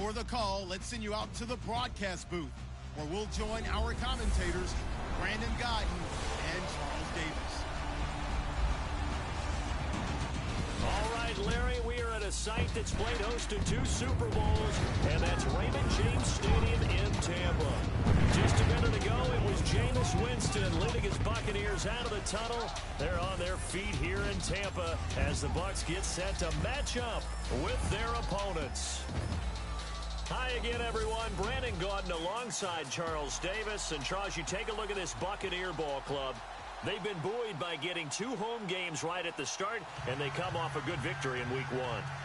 Before the call, let's send you out to the broadcast booth, where we'll join our commentators, Brandon Guyton and Charles Davis. All right, Larry, we are at a site that's played host to 2 Super Bowls, and that's Raymond James Stadium in Tampa. Just a minute ago, it was Jameis Winston leading his Buccaneers out of the tunnel. They're on their feet here in Tampa as the Bucs get set to match up with their opponents. Hi again, everyone. Brandon Guyton alongside Charles Davis. And, Charles, you take a look at this Buccaneer ball club. They've been buoyed by getting 2 home games right at the start, and they come off a good victory in Week 1.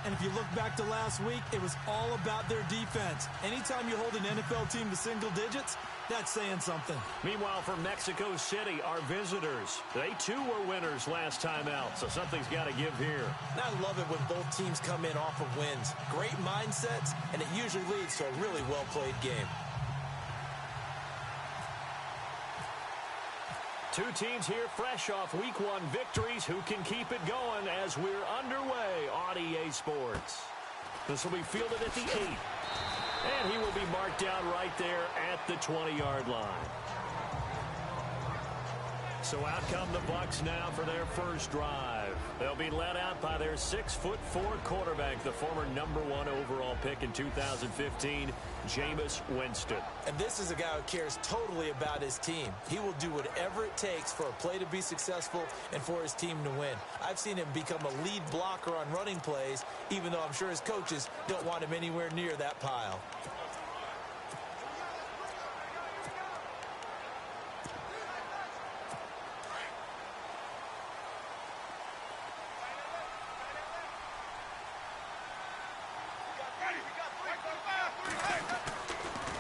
And if you look back to last week, it was all about their defense. Anytime you hold an NFL team to single digits, that's saying something. Meanwhile, for Mexico City, our visitors, they too were winners last time out, so something's got to give here. And I love it when both teams come in off of wins. Great mindsets, and it usually leads to a really well-played game. 2 teams here fresh off Week 1 victories. Who can keep it going as we're underway on EA Sports? This will be fielded at the 8. And he will be marked down right there at the 20-yard line. So out come the Bucs now for their first drive. They'll be led out by their 6'4" quarterback, the former #1 overall pick in 2015, Jameis Winston. And this is a guy who cares totally about his team. He will do whatever it takes for a play to be successful and for his team to win. I've seen him become a lead blocker on running plays, even though I'm sure his coaches don't want him anywhere near that pile.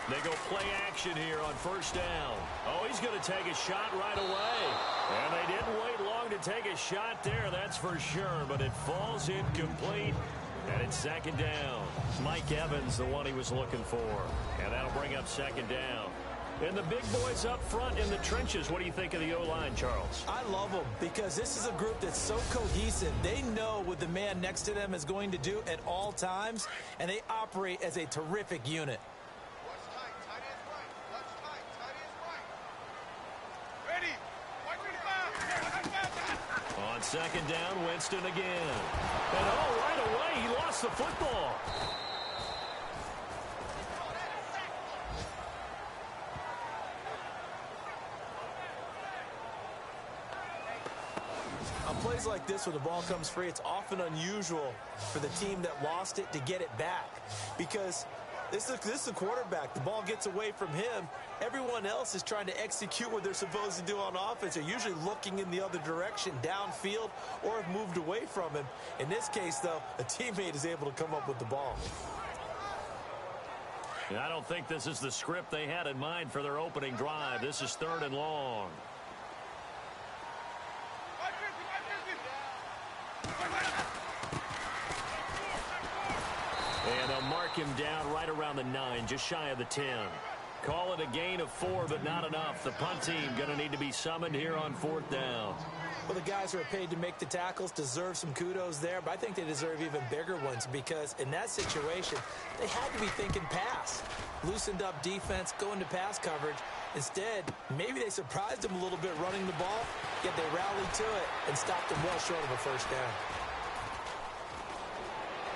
They go play action here on first down. Oh, he's going to take a shot right away. And they didn't wait long to take a shot there, that's for sure. But it falls incomplete, and it's second down. Mike Evans, the one he was looking for. And that'll bring up second down. And the big boys up front in the trenches. What do you think of the O-line, Charles? I love them because this is a group that's so cohesive. They know what the man next to them is going to do at all times, and they operate as a terrific unit. On second down, Winston again. And oh, right away, he lost the football. On plays like this where the ball comes free, it's often unusual for the team that lost it to get it back. Because this is a quarterback. The ball gets away from him. Everyone else is trying to execute what they're supposed to do on offense. They're usually looking in the other direction, downfield, or have moved away from him. In this case, though, a teammate is able to come up with the ball. And I don't think this is the script they had in mind for their opening drive. This is 3rd and long. And they'll mark him down right around the 9, just shy of the 10. Call it a gain of 4, but not enough. The punt team going to need to be summoned here on 4th down. Well, the guys who are paid to make the tackles deserve some kudos there, but I think they deserve even bigger ones because in that situation, they had to be thinking pass. Loosened up defense, going to pass coverage. Instead, maybe they surprised them a little bit running the ball, yet they rallied to it and stopped them well short of a first down.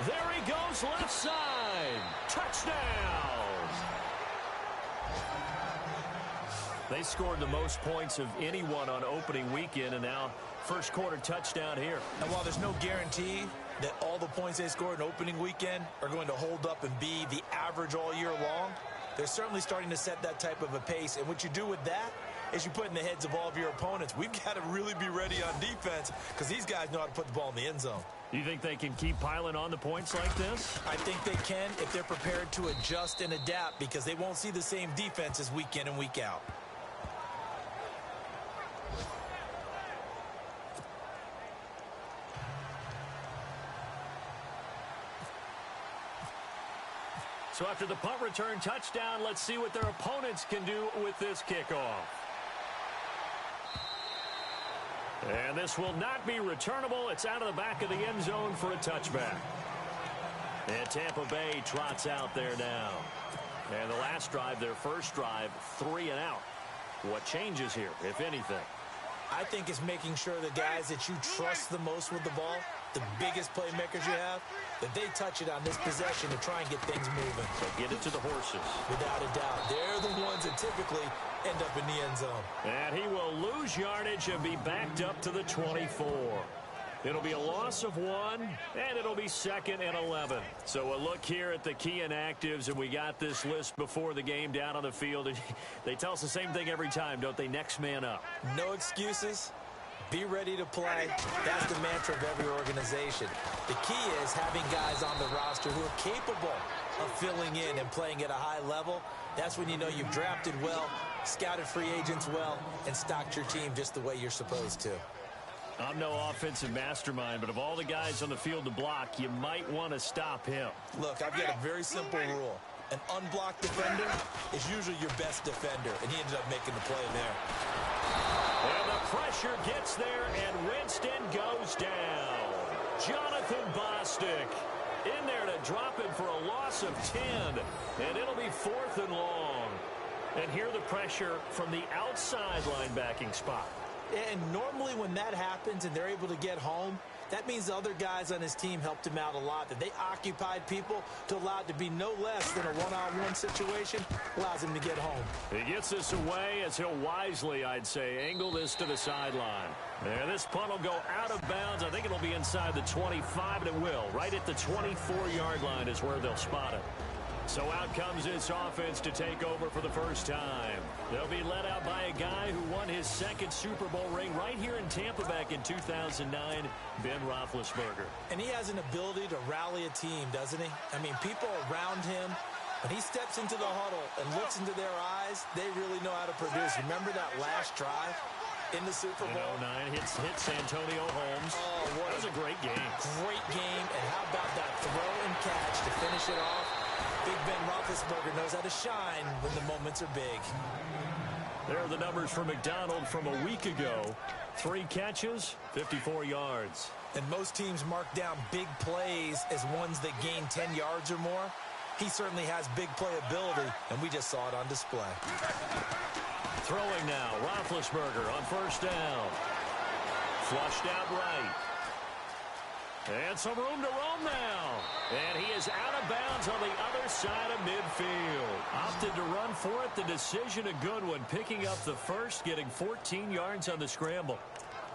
There he goes, left side. Touchdown. They scored the most points of anyone on opening weekend, and now first quarter touchdown here. And while there's no guarantee that all the points they scored in opening weekend are going to hold up and be the average all year long, they're certainly starting to set that type of a pace. And what you do with that is you put in the heads of all of your opponents, we've got to really be ready on defense because these guys know how to put the ball in the end zone. Do you think they can keep piling on the points like this? I think they can if they're prepared to adjust and adapt because they won't see the same defenses week in and week out. So after the punt return touchdown, let's see what their opponents can do with this kickoff. And this will not be returnable. It's out of the back of the end zone for a touchback. And Tampa Bay trots out there now. And the last drive, their first drive, 3 and out. What changes here, if anything? I think it's making sure the guys that you trust the most with the ball, the biggest playmakers you have, that they touch it on this possession to try and get things moving. So get it to the horses. Without a doubt. They're the ones that typically end up in the end zone. And he will lose yardage and be backed up to the 24. It'll be a loss of 1, and it'll be 2nd and 11. So a look here at the key inactives, and we got this list before the game down on the field. And they tell us the same thing every time, don't they? Next man up. No excuses. Be ready to play. That's the mantra of every organization. The key is having guys on the roster who are capable of filling in and playing at a high level. That's when you know you've drafted well, scouted free agents well, and stocked your team just the way you're supposed to. I'm no offensive mastermind, but of all the guys on the field to block, you might want to stop him. Look, I've got a very simple rule. An unblocked defender is usually your best defender, and he ended up making the play there. And the pressure gets there, and Winston goes down. Jonathan Bostic in there to drop him for a loss of 10, and it'll be 4th and long. And here the pressure from the outside linebacking spot. And normally when that happens and they're able to get home, that means the other guys on his team helped him out a lot. That they occupied people to allow it to be no less than a one-on-one situation allows him to get home. He gets this away as he'll wisely, I'd say, angle this to the sideline. And this punt will go out of bounds. I think it'll be inside the 25, and it will. Right at the 24-yard line is where they'll spot it. So out comes this offense to take over for the first time. They'll be led out by a guy who won his 2nd Super Bowl ring right here in Tampa back in 2009, Ben Roethlisberger. And he has an ability to rally a team, doesn't he? I mean, people around him, when he steps into the huddle and looks into their eyes, they really know how to produce. Remember that last drive in the Super Bowl? In 09, hits Santonio Holmes. Oh, that was a great game. Great game. And how about that throw and catch to finish it off? Big Ben Roethlisberger knows how to shine when the moments are big. There are the numbers for McDonald from a week ago. 3 catches, 54 yards. And most teams mark down big plays as ones that gain 10 yards or more. He certainly has big playability, and we just saw it on display. Throwing now, Roethlisberger on 1st down. Flushed out right. And some room to roam now. And he is out of bounds on the other side of midfield. Opted to run for it. The decision a good one. Picking up the first, getting 14 yards on the scramble.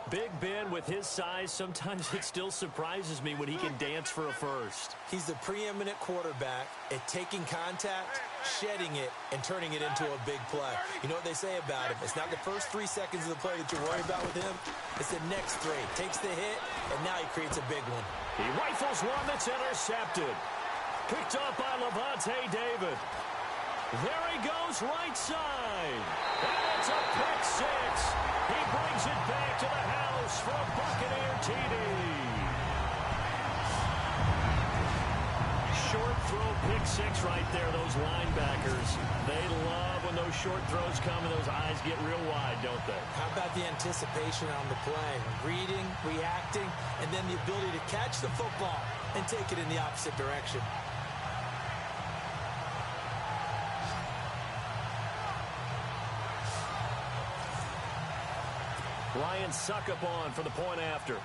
Big Ben with his size, sometimes it still surprises me when he can dance for a first. He's the preeminent quarterback at taking contact, shedding it, and turning it into a big play. You know what they say about him? It's not the first 3 seconds of the play that you worry about with him. It's the next 3. Takes the hit, and now he creates a big one. He rifles one that's intercepted. Picked up by Levante David. There he goes, right side. And it's a pick 6. He brings it back to the house for a Buccaneer TD. Short throw pick 6 right there. Those linebackers, they love when those short throws come and those eyes get real wide, don't they? How about the anticipation on the play? Reading, reacting, and then the ability to catch the football and take it in the opposite direction. Ryan Suckup on for the point after.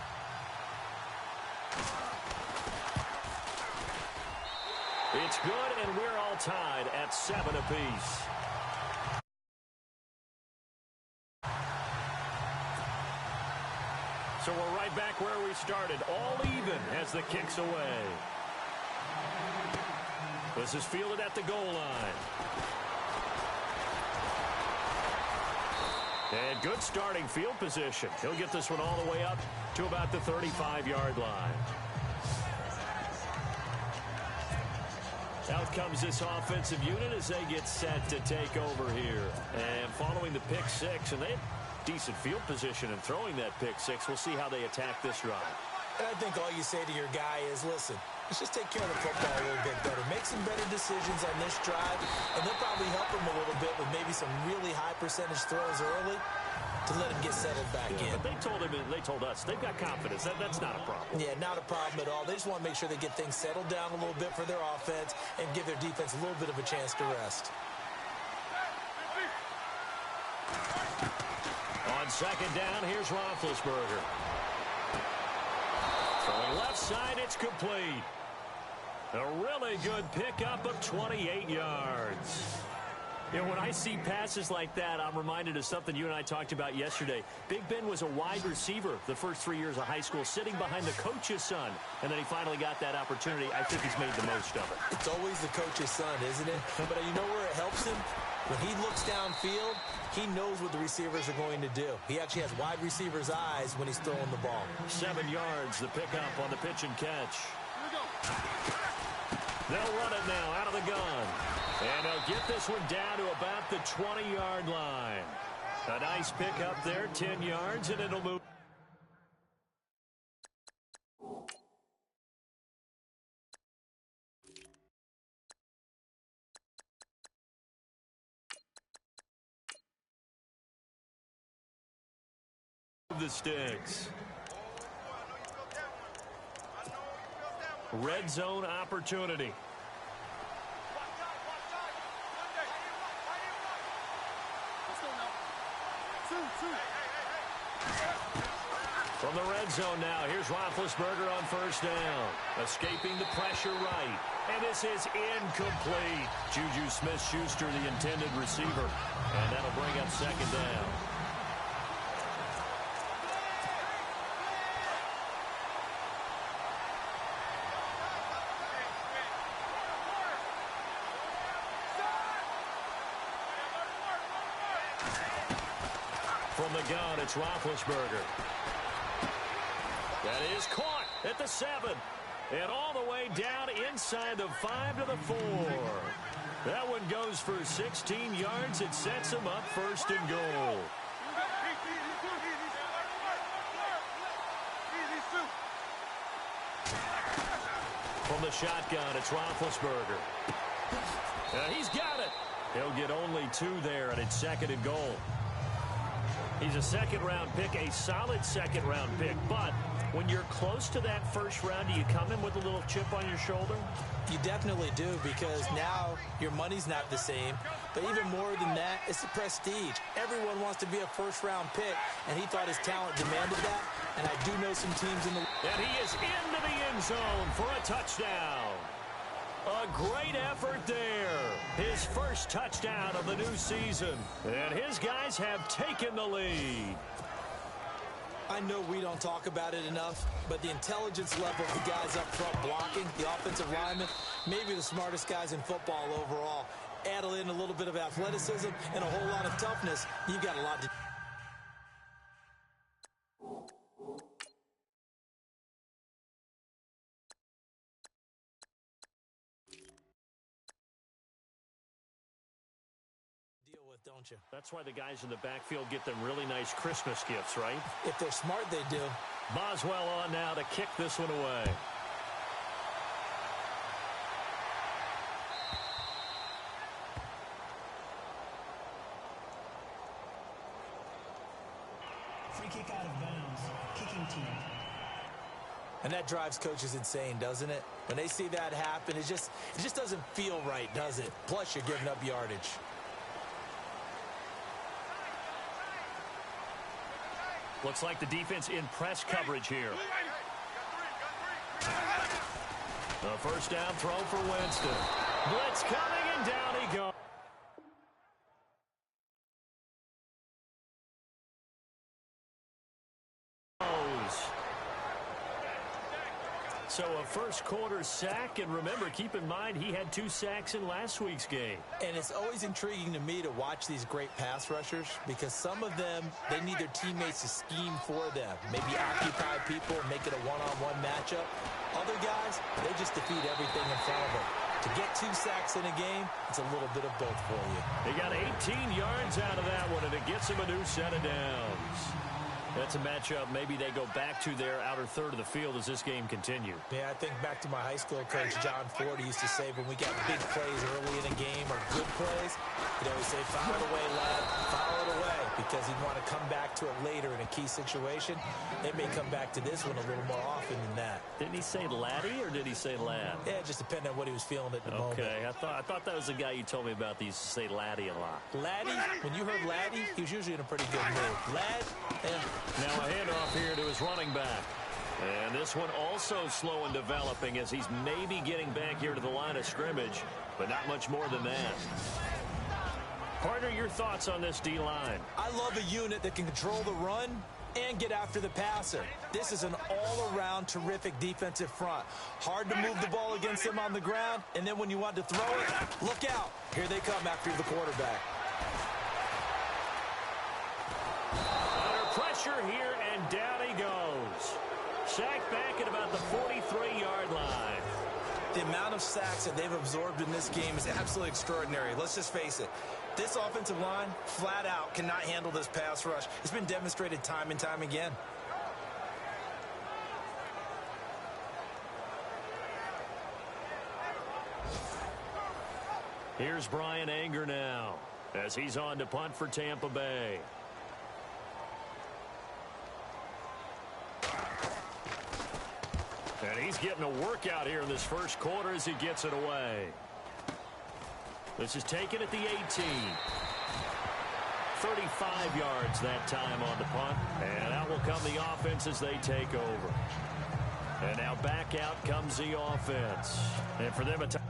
It's good, and we're all tied at 7 apiece. So we're right back where we started, all even as the kick's away. This is fielded at the goal line. And good starting field position. He'll get this one all the way up to about the 35-yard line. Out comes this offensive unit as they get set to take over here. And following the pick 6, and they have decent field position in throwing that pick 6. We'll see how they attack this drive. And I think all you say to your guy is, listen, let's just take care of the football a little bit better. Make some better decisions on this drive, and they'll probably help him a little bit with maybe some really high percentage throws early. to let him get settled back in. But they told us they've got confidence. That's not a problem. Yeah, not a problem at all. They just want to make sure they get things settled down a little bit for their offense and give their defense a little bit of a chance to rest. On second down, here's Roethlisberger. Throwing left side, it's complete. A really good pickup of 28 yards. You know, when I see passes like that, I'm reminded of something you and I talked about yesterday. Big Ben was a wide receiver the first 3 years of high school, sitting behind the coach's son, and then he finally got that opportunity. I think he's made the most of it. It's always the coach's son, isn't it? But you know where it helps him? When he looks downfield, he knows what the receivers are going to do. He actually has wide receivers' eyes when he's throwing the ball. 7 yards, the pickup on the pitch and catch. They'll run it now out of the gun. And they'll get this one down to about the 20-yard line. A nice pickup there, 10 yards, and it'll move. The sticks. Red zone opportunity. From the red zone now, here's Roethlisberger on first down. Escaping the pressure right. And this is incomplete. Juju Smith-Schuster, the intended receiver. And that'll bring up second down. From the gun, it's Roethlisberger. That is caught at the 7. And all the way down inside the 5 to the 4. That one goes for 16 yards. It sets him up first and goal. From the shotgun, it's Roethlisberger. He's got it. He'll get only 2 there, and it's second and goal. He's a second-round pick, a solid second-round pick. But when you're close to that first round, do you come in with a little chip on your shoulder? You definitely do, because now your money's not the same. But even more than that, it's the prestige. Everyone wants to be a first-round pick, and he thought his talent demanded that. And I do know some teams in the... And he is into the end zone for a touchdown. A great effort there. His first touchdown of the new season. And his guys have taken the lead. I know we don't talk about it enough, but the intelligence level of the guys up front blocking, the offensive linemen, maybe the smartest guys in football overall. Add in a little bit of athleticism and a whole lot of toughness, you've got a lot to... don't you? That's why the guys in the backfield get them really nice Christmas gifts, right? If they're smart, they do. Boswell on now to kick this one away. Free kick out of bounds. Kicking team. And that drives coaches insane, doesn't it? When they see that happen, it just doesn't feel right, does it? Plus, you're giving up yardage. Looks like the defense in press coverage here. A first down throw for Winston. Blitz coming, and down he goes. So a first quarter sack, and remember, keep in mind he had 2 sacks in last week's game. And it's always intriguing to me to watch these great pass rushers, because some of them, they need their teammates to scheme for them. Maybe occupy people, make it a one-on-one matchup. Other guys, they just defeat everything in front of them. To get 2 sacks in a game, it's a little bit of both for you. He got 18 yards out of that one, and it gets him a new set of downs. That's a matchup maybe they go back to their outer third of the field as this game continues. Yeah, I think back to my high school coach, John Ford. He used to say when we got big plays early in a game or good plays, he'd always say, foul it away, lad, foul it away, because he'd want to come back to it later in a key situation. They may come back to this one a little more often than that. Didn't he say laddie or did he say lad? Yeah, it just depended on what he was feeling at the moment. Okay, I thought that was the guy you told me about that used to say laddie a lot. Laddie, when you heard laddie, he was usually in a pretty good mood. Lad, Now a handoff here to his running back. And this one also slow in developing as he's maybe getting back here to the line of scrimmage, but not much more than that. Partner, your thoughts on this D-line? I love a unit that can control the run and get after the passer. This is an all-around terrific defensive front. Hard to move the ball against them on the ground, and then when you want to throw it, look out. Here they come after the quarterback. Under pressure here, and down he goes. Sacked back at about the 43-yard line. The amount of sacks that they've absorbed in this game is absolutely extraordinary. Let's just face it. This offensive line, flat out, cannot handle this pass rush. It's been demonstrated time and time again. Here's Brian Anger now as he's on to punt for Tampa Bay. And he's getting a workout here in this first quarter as he gets it away. This is taken at the 18. 35 yards that time on the punt. And out will come the offense as they take over. And now back out comes the offense. And for them, a touchdown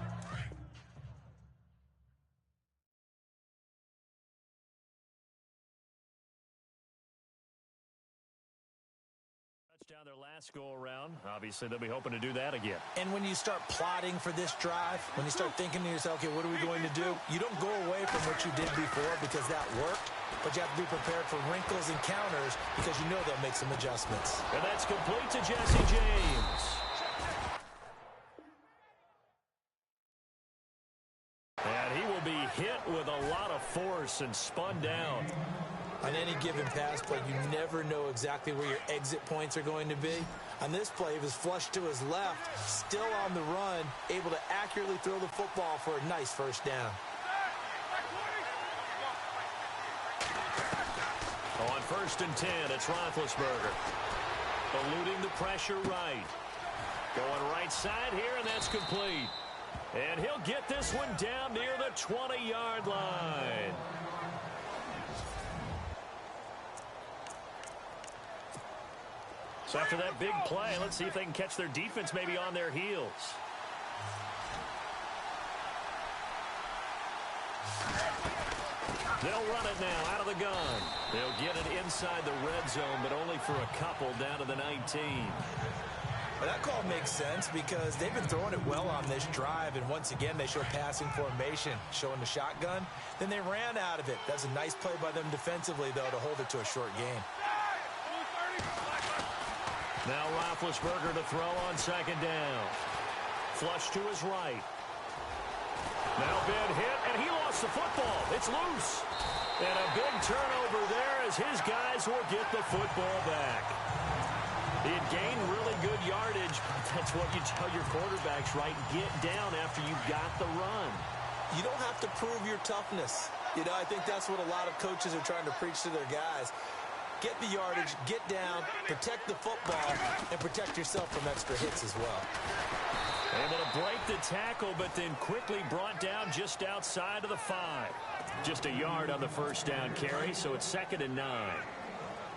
their last go-around. Obviously, they'll be hoping to do that again. And when you start plotting for this drive, when you start thinking to yourself, okay, what are we going to do? You don't go away from what you did before because that worked, but you have to be prepared for wrinkles and counters because you know they'll make some adjustments. And that's complete to Jesse James. And he will be hit with a lot of force and spun down. On any given pass play, you never know exactly where your exit points are going to be. On this play, he was flushed to his left, still on the run, able to accurately throw the football for a nice first down. On 1st and 10, it's Roethlisberger. Eluding the pressure right. Going right side here, and that's complete. And he'll get this one down near the 20-yard line. So after that big play, let's see if they can catch their defense maybe on their heels. They'll run it now out of the gun. They'll get it inside the red zone, but only for a couple down to the 19. Well, that call makes sense because they've been throwing it well on this drive, and once again they show passing formation, showing the shotgun. Then they ran out of it. That's a nice play by them defensively, though, to hold it to a short game. Now Roethlisberger to throw on 2nd down. Flush to his right. Now been hit, and he lost the football. It's loose. And a big turnover there as his guys will get the football back. He had gained really good yardage. That's what you tell your quarterbacks, right? Get down after you've got the run. You don't have to prove your toughness. You know, I think that's what a lot of coaches are trying to preach to their guys. Get the yardage, get down, protect the football, and protect yourself from extra hits as well. Able to break the tackle, but then quickly brought down just outside of the 5. Just a yard on the first down carry, so it's 2nd and 9.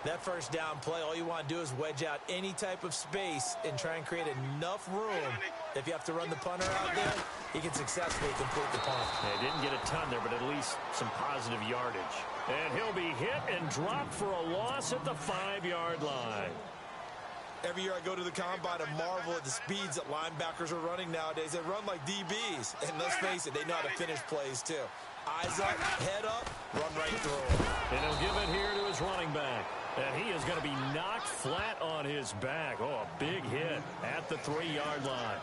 That first down play, all you want to do is wedge out any type of space and try and create enough room. If you have to run the punter out there, he can successfully complete the punt. They didn't get a ton there, but at least some positive yardage. And he'll be hit and dropped for a loss at the 5-yard line. Every year I go to the combine and marvel at the speeds that linebackers are running nowadays. They run like DBs. And let's face it, they know how to finish plays too. Eyes up, head up, run right through them. And he'll give it here to his running back. And he is going to be knocked flat on his back. Oh, a big hit at the 3-yard line.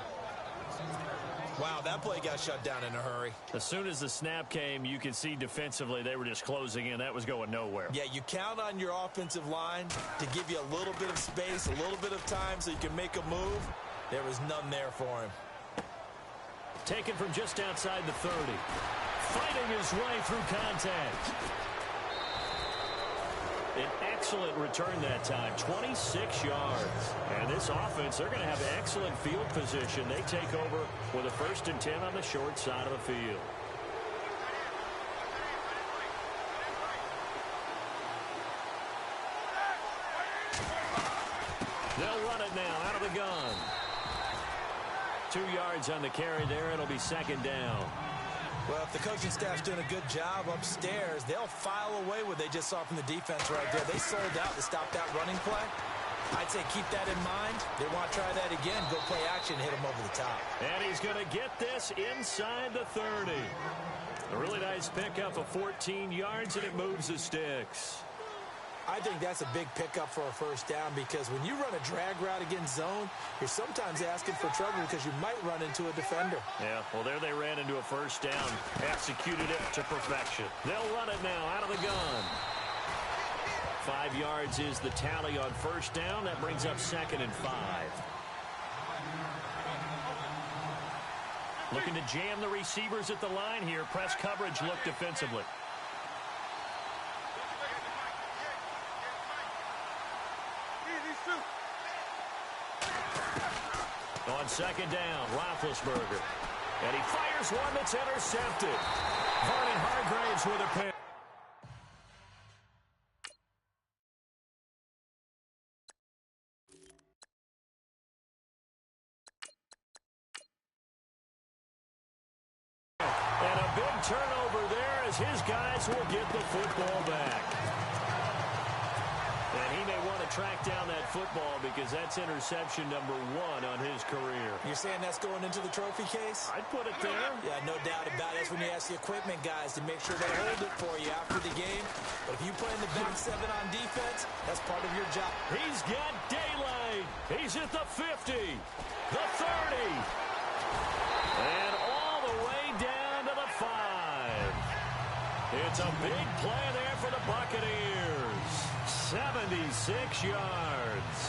Wow, that play got shut down in a hurry. As soon as the snap came, you could see defensively they were just closing in. That was going nowhere. Yeah, you count on your offensive line to give you a little bit of space, a little bit of time so you can make a move. There was none there for him. Taken from just outside the 30. Fighting his way through contact. An excellent return that time, 26 yards. And this offense, they're going to have excellent field position. They take over with a 1st and 10 on the short side of the field. They'll run it now out of the gun. 2 yards on the carry there. It'll be 2nd down. Well, if the coaching staff's doing a good job upstairs, they'll file away what they just saw from the defense right there. They sold out to stop that running play. I'd say keep that in mind. They want to try that again. Go play action, hit him over the top. And he's going to get this inside the 30. A really nice pickup of 14 yards, and it moves the sticks. I think that's a big pickup for a 1st down because when you run a drag route against zone, you're sometimes asking for trouble because you might run into a defender. Yeah, well, there they ran into a 1st down, executed it to perfection. They'll run it now out of the gun. 5 yards is the tally on 1st down. That brings up 2nd and 5. Looking to jam the receivers at the line here. Press coverage look defensively. On 2nd down, Roethlisberger. And he fires one that's intercepted. Vernon Hargraves with a pick. And a big turnover there as his guys will get the football back. And he may want to track down that football because that's interception number 1 on his career. You're saying that's going into the trophy case? I'd put it there. Yeah, no doubt about it. That's when you ask the equipment guys to make sure they hold it for you after the game. But if you play in the back 7 on defense, that's part of your job. He's got daylight. He's at the 50, the 30, and all the way down to the 5. It's a big play there for the Buccaneers. 76 yards.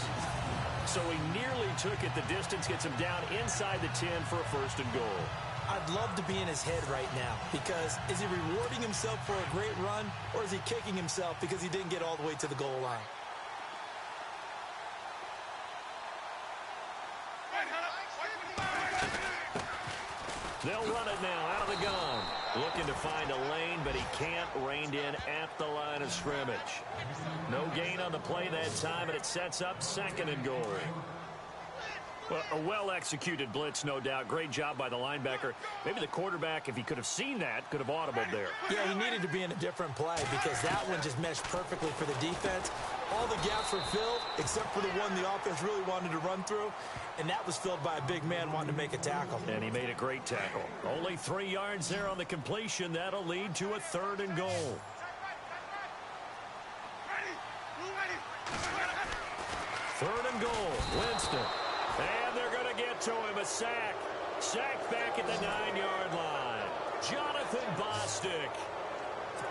So he nearly took it the distance, gets him down inside the 10 for a 1st and goal. I'd love to be in his head right now because is he rewarding himself for a great run or is he kicking himself because he didn't get all the way to the goal line? They'll run it now out of the gun. Looking to find a lane, but he can't. Reined in at the line of scrimmage. No gain on the play that time, and it sets up 2nd and goal. Well, a well-executed blitz, no doubt. Great job by the linebacker. Maybe the quarterback, if he could have seen that, could have audibled there. Yeah, he needed to be in a different play because that one just meshed perfectly for the defense. All the gaps were filled except for the one the offense really wanted to run through, and that was filled by a big man wanting to make a tackle. And he made a great tackle. Only 3 yards there on the completion. That'll lead to a 3rd and goal. Third and goal. Winston. And they're going to get to him. A sack. Sack back at the 9-yard line. Jonathan Bostic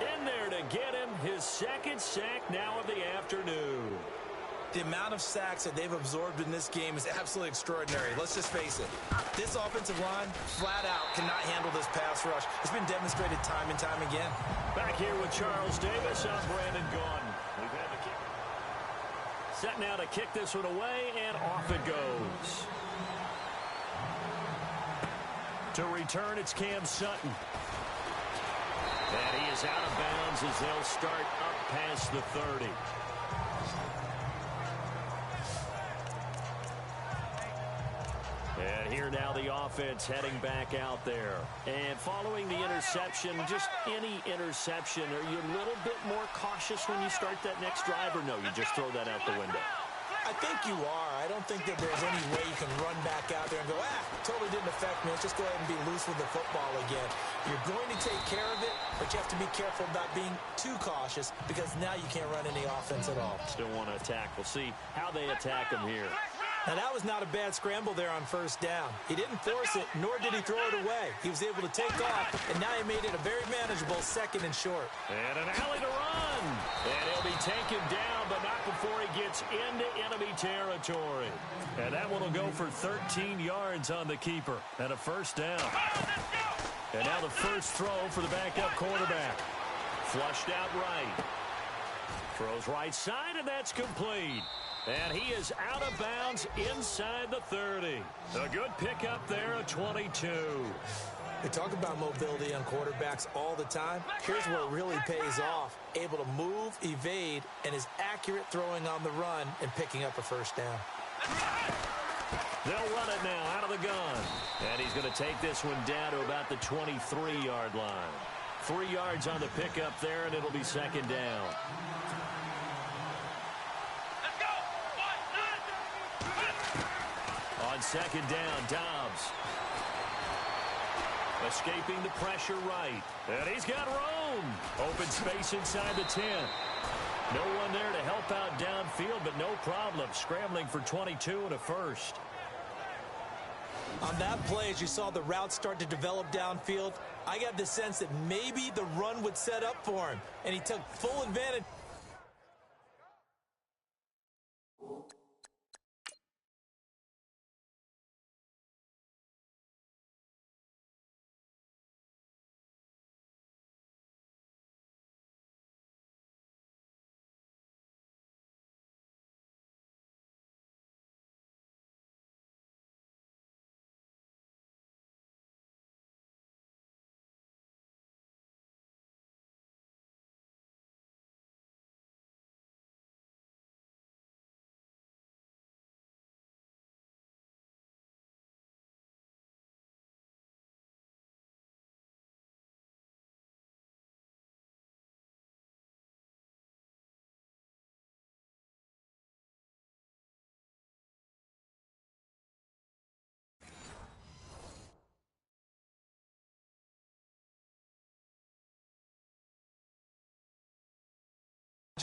in there to get him his 2nd sack now of the afternoon. The amount of sacks that they've absorbed in this game is absolutely extraordinary. Let's just face it. This offensive line, flat out, cannot handle this pass rush. It's been demonstrated time and time again. Back here with Charles Davis, I'm Brandon Gaudin. We've had the kick. Set now to kick this one away, and off it goes. To return, it's Cam Sutton. And he is out of bounds as they'll start up past the 30. And here now the offense heading back out there. And following the interception, just any interception, are you a little bit more cautious when you start that next drive, or no, you just throw that out the window? I think you are. I don't think that there's any way you can run back out there and go, totally didn't affect me. Let's just go ahead and be loose with the football again. You're going to take care of it, but you have to be careful about being too cautious because now you can't run any offense at all. Still want to attack. We'll see how they attack them here. Now, that was not a bad scramble there on first down. He didn't force it, nor did he throw it away. He was able to take off, and now he made it a very manageable 2nd and short. And an alley to run. And he'll be taken down, but not before he gets into enemy territory. And that one will go for 13 yards on the keeper and a first down. And now the first throw for the backup quarterback. Flushed out right. Throws right side, and that's complete. And he is out of bounds inside the 30. A good pickup there, a 22. We talk about mobility on quarterbacks all the time. Here's where it really pays off. Able to move, evade, and is accurate throwing on the run and picking up a first down. They'll run it now out of the gun. And he's going to take this one down to about the 23-yard line. 3 yards on the pickup there, and it'll be 2nd down. On 2nd down, Dobbs. Escaping the pressure right. And he's got room. Open space inside the 10. No one there to help out downfield, but no problem. Scrambling for 22 and a first. On that play, as you saw the route start to develop downfield, I got the sense that maybe the run would set up for him, and he took full advantage.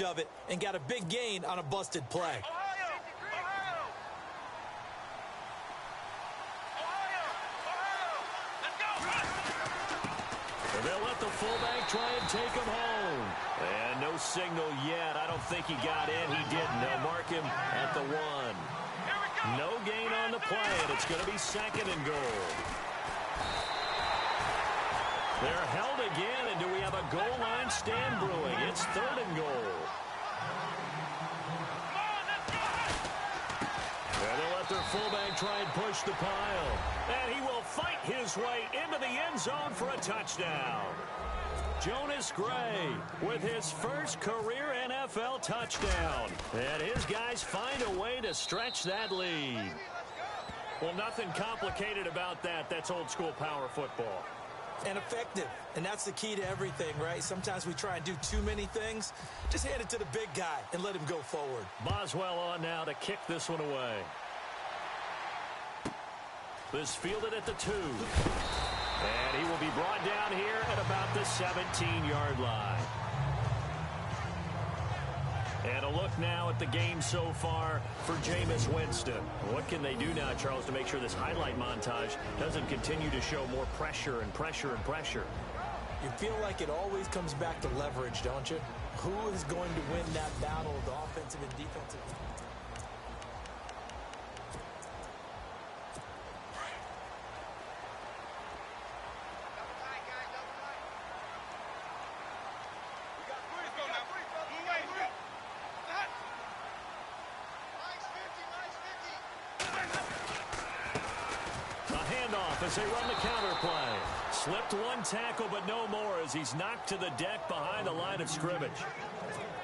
Of it and got a big gain on a busted play. And they'll let the fullback try and take him home. And no signal yet. I don't think he got in. He didn't. They'll mark him at the 1. No gain on the play, and it's going to be 2nd and goal. They're held again, and do we have a goal line stand brewing? It's 3rd and goal. And they'll let their fullback try and push the pile. And he will fight his way into the end zone for a touchdown. Jonas Gray with his first career NFL touchdown. And his guys find a way to stretch that lead. Well, nothing complicated about that. That's old school power football. And effective. And that's the key to everything, right? Sometimes we try and do too many things. Just hand it to the big guy and let him go forward. Boswell on now to kick this one away. This fielded at the 2. And he will be brought down here at about the 17-yard line. And a look now at the game so far for Jameis Winston. What can they do now, Charles, to make sure this highlight montage doesn't continue to show more pressure and pressure and pressure? You feel like it always comes back to leverage, don't you? Who is going to win that battle of the offensive and defensive? As they run the counter play. Slipped one tackle, but no more as he's knocked to the deck behind the line of scrimmage.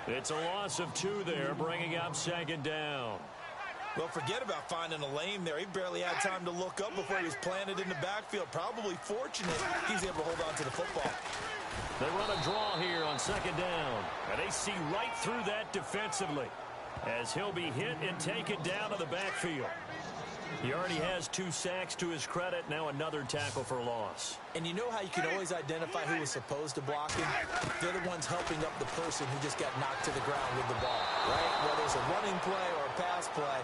It's a loss of 2 there, bringing up 2nd down. Well, forget about finding a lane there. He barely had time to look up before he was planted in the backfield. Probably fortunate he's able to hold on to the football. They run a draw here on 2nd down. And they see right through that defensively as he'll be hit and taken down to the backfield. He already has 2 sacks to his credit. Now another tackle for loss. And you know how you can always identify who was supposed to block him? They're the ones helping up the person who just got knocked to the ground with the ball, right? Whether it's a running play or a pass play,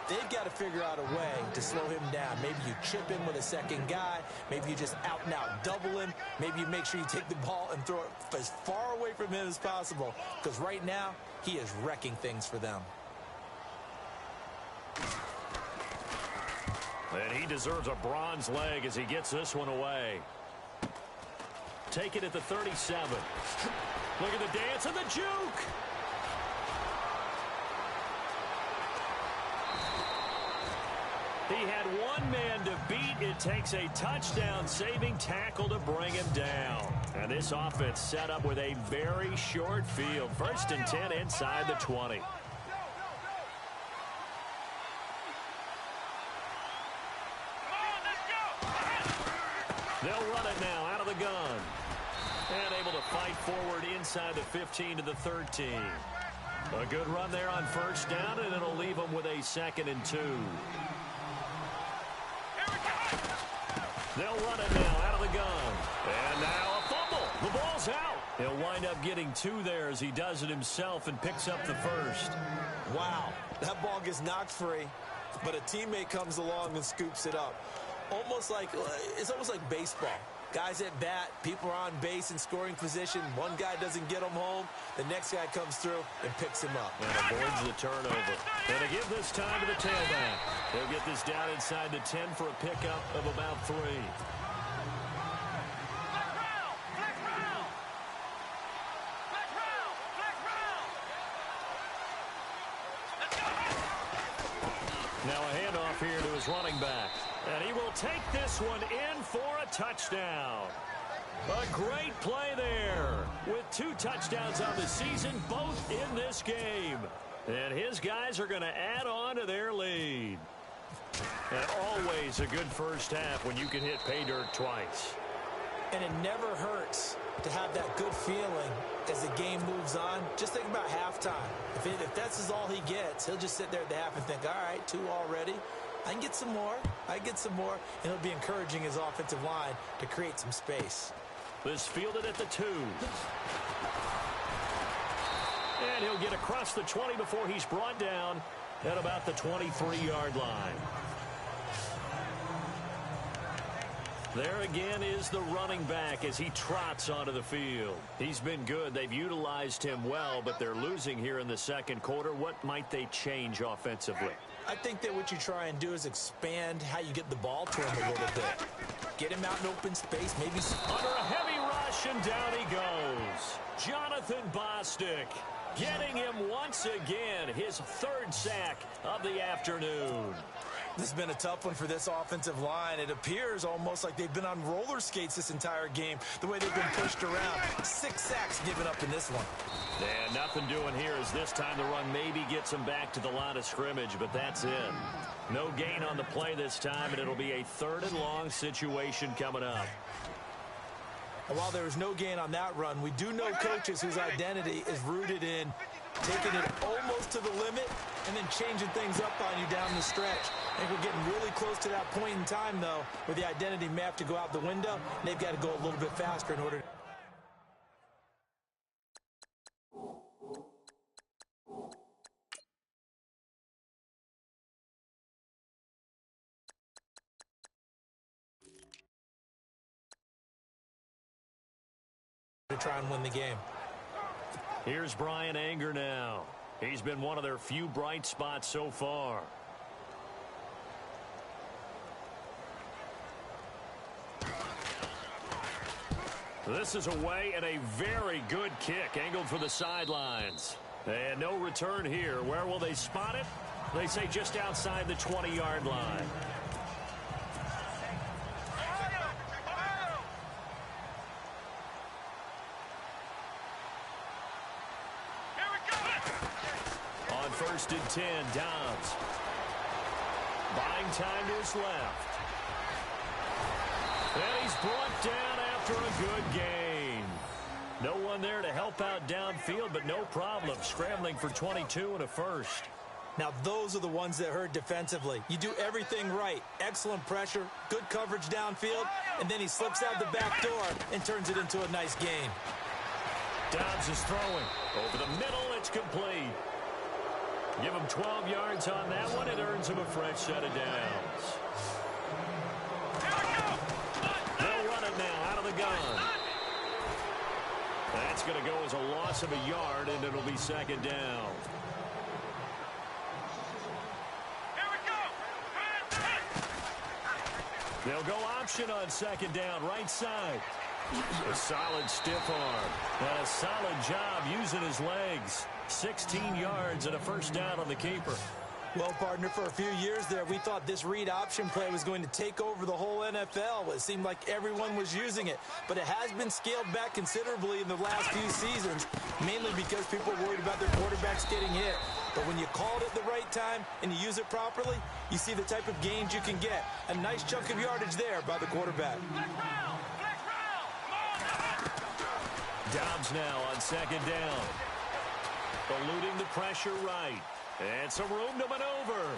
they've got to figure out a way to slow him down. Maybe you chip him with a second guy. Maybe you just out-and-out double him. Maybe you make sure you take the ball and throw it as far away from him as possible, because right now he is wrecking things for them. And he deserves a bronze leg as he gets this one away. Take it at the 37. Look at the dance and the juke. He had one man to beat. It takes a touchdown-saving tackle to bring him down. And this offense set up with a very short field. 1st and 10 inside the 20. They'll run it now out of the gun. And able to fight forward inside the 15 to the 13. A good run there on 1st down, and it'll leave them with a 2nd and 2. They'll run it now out of the gun. And now a fumble. The ball's out. He'll wind up getting 2 there as he does it himself and picks up the 1st. Wow, that ball gets knocked free, but a teammate comes along and scoops it up. It's almost like baseball. Guys at bat, people are on base in scoring position. One guy doesn't get him home. The next guy comes through and picks him up. And avoids the turnover. And to give this time to the tailback. They'll get this down inside the 10 for a pickup of about 3. Now a handoff here to his running back. And he will take this one in for a touchdown. A great play there with 2 touchdowns on the season, both in this game. And his guys are going to add on to their lead. And always a good first half when you can hit pay dirt twice. And it never hurts to have that good feeling as the game moves on. Just think about halftime. If that's all he gets, he'll just sit there at the half and think, all right, 2 already. I can get some more. And he'll be encouraging his offensive line to create some space. This fielded at the 2. And he'll get across the 20 before he's brought down at about the 23-yard line. There again is the running back as he trots onto the field. He's been good. They've utilized him well, but they're losing here in the 2nd quarter. What might they change offensively? I think that what you try and do is expand how you get the ball to him a little bit. Get him out in open space, maybe under a heavy rush, and down he goes. Jonathan Bostic getting him once again, his 3rd sack of the afternoon. This has been a tough one for this offensive line. It appears almost like they've been on roller skates this entire game, the way they've been pushed around. 6 sacks given up in this one. And nothing doing here as this time the run maybe gets them back to the line of scrimmage, but that's it. No gain on the play this time, and it'll be a 3rd and long situation coming up. And while there is no gain on that run, we do know coaches whose identity is rooted in taking it almost to the limit and then changing things up on you down the stretch. I think we're getting really close to that point in time, though, where the identity may have to go out the window. And they've got to go a little bit faster in order to try and win the game. Here's Brian Anger now. He's been one of their few bright spots so far. This is away and a very good kick angled for the sidelines. And no return here. Where will they spot it? They say just outside the 20-yard line. On 1st and 10, Dobbs. Buying time to his left. And he's brought down after a good gain. No one there to help out downfield, but no problem. Scrambling for 22 and a 1st. Now, those are the ones that hurt defensively. You do everything right. Excellent pressure, good coverage downfield, and then he slips out the back door and turns it into a nice gain. Dobbs is throwing. Over the middle, it's complete. Give him 12 yards on that one. It earns him a fresh set of downs. They'll run it now out of the gun. That's going to go as a loss of a yard, and it'll be second down. They'll go option on second down, right side. A solid stiff arm. And a solid job using his legs. 16 yards and a first down on the keeper. Well, partner, for a few years there, we thought this read option play was going to take over the whole NFL. It seemed like everyone was using it. But it has been scaled back considerably in the last few seasons, mainly because people are worried about their quarterbacks getting hit. But when you call it at the right time and you use it properly, you see the type of gains you can get. A nice chunk of yardage there by the quarterback. Dobbs now on second down. Eluding the pressure right. And some room to maneuver.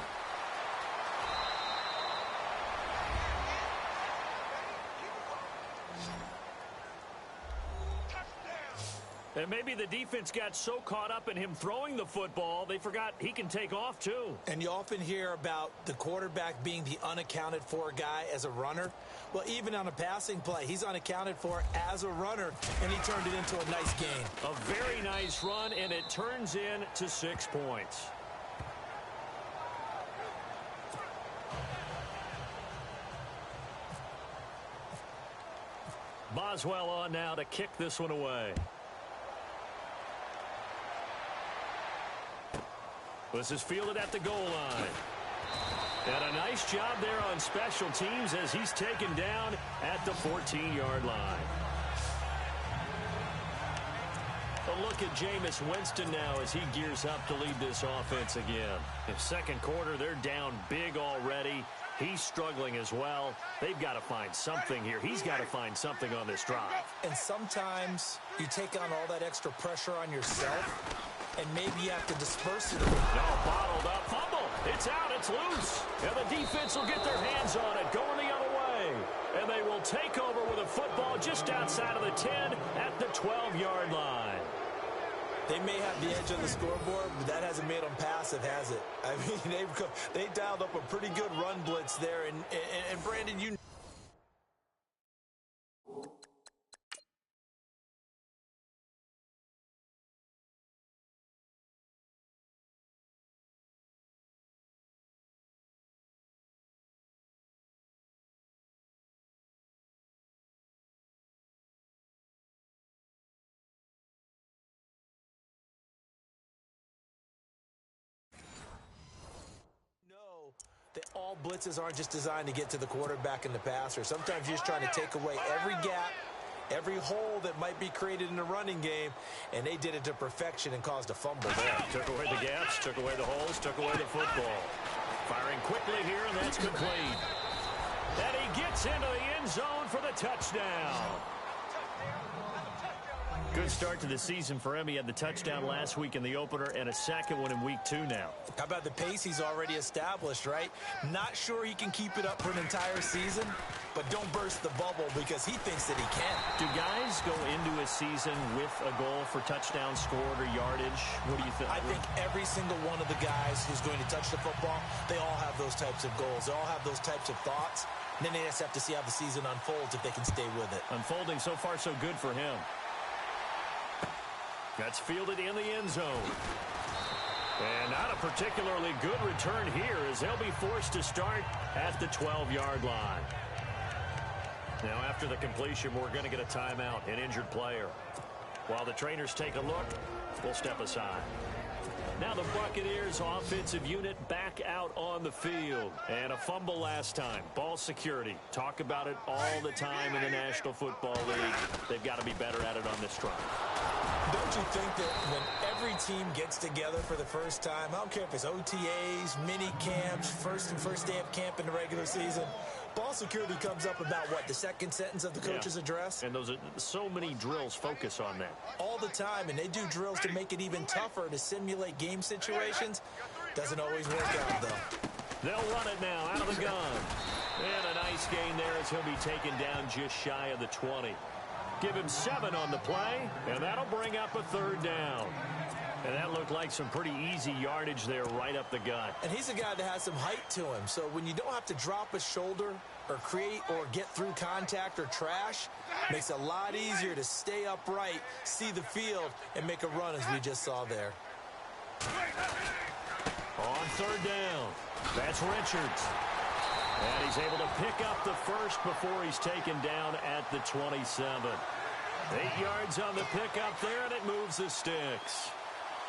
And maybe the defense got so caught up in him throwing the football, they forgot he can take off too. And you often hear about the quarterback being the unaccounted for guy as a runner. Well, even on a passing play, he's unaccounted for as a runner, and he turned it into a nice gain. A very nice run, and it turns into 6 points. Boswell on now to kick this one away. This is fielded at the goal line. And a nice job there on special teams as he's taken down at the 14-yard line. A look at Jameis Winston now as he gears up to lead this offense again. In second quarter, they're down big already. He's struggling as well. They've got to find something here. He's got to find something on this drive. And sometimes you take on all that extra pressure on yourself, and maybe you have to disperse it a little. No, bottled up. Fumble. It's out. It's loose. And the defense will get their hands on it, going the other way. And they will take over with a football just outside of the 10 at the 12-yard line. They may have the edge on the scoreboard, but that hasn't made them passive, has it? I mean, they dialed up a pretty good run blitz there. And Brandon, you... that all blitzes aren't just designed to get to the quarterback and the passer. Sometimes you're just trying to take away every gap, every hole that might be created in the running game, and they did it to perfection and caused a fumble there. Took away the gaps, took away the holes, took away the football. Firing quickly here, and that's complete. And he gets into the end zone for the touchdown. Good start to the season for him. He had the touchdown last week in the opener and a second one in week 2 now. How about the pace he's already established, right? Not sure he can keep it up for an entire season, but don't burst the bubble because he thinks that he can. Do guys go into a season with a goal for touchdown scored or yardage? What do you think? I think every single one of the guys who's going to touch the football, they all have those types of goals. They all have those types of thoughts. And then they just have to see how the season unfolds if they can stay with it. Unfolding so far so good for him. That's fielded in the end zone. And not a particularly good return here as they'll be forced to start at the 12-yard line. Now after the completion, we're going to get a timeout, an injured player. While the trainers take a look, we'll step aside. Now the Buccaneers offensive unit back out on the field. And a fumble last time. Ball security. Talk about it all the time in the National Football League. They've got to be better at it on this drive. Don't you think that when every team gets together for the first time, I don't care if it's OTAs, mini camps, first day of camp in the regular season, ball security comes up about what, the second sentence of the coach's address? And those are so many drills focus on that. All the time, and they do drills to make it even tougher to simulate game situations. Doesn't always work out, though. They'll run it now out of the gun. And a nice gain there as he'll be taken down just shy of the 20. Give him 7 on the play, and that'll bring up a 3rd down. And that looked like some pretty easy yardage there right up the gut. And he's a guy that has some height to him. So when you don't have to drop a shoulder or create or get through contact or trash, makes it a lot easier to stay upright, see the field, and make a run as we just saw there. On 3rd down, that's Richards. And he's able to pick up the first before he's taken down at the 27. 8 yards on the pickup there, and it moves the sticks.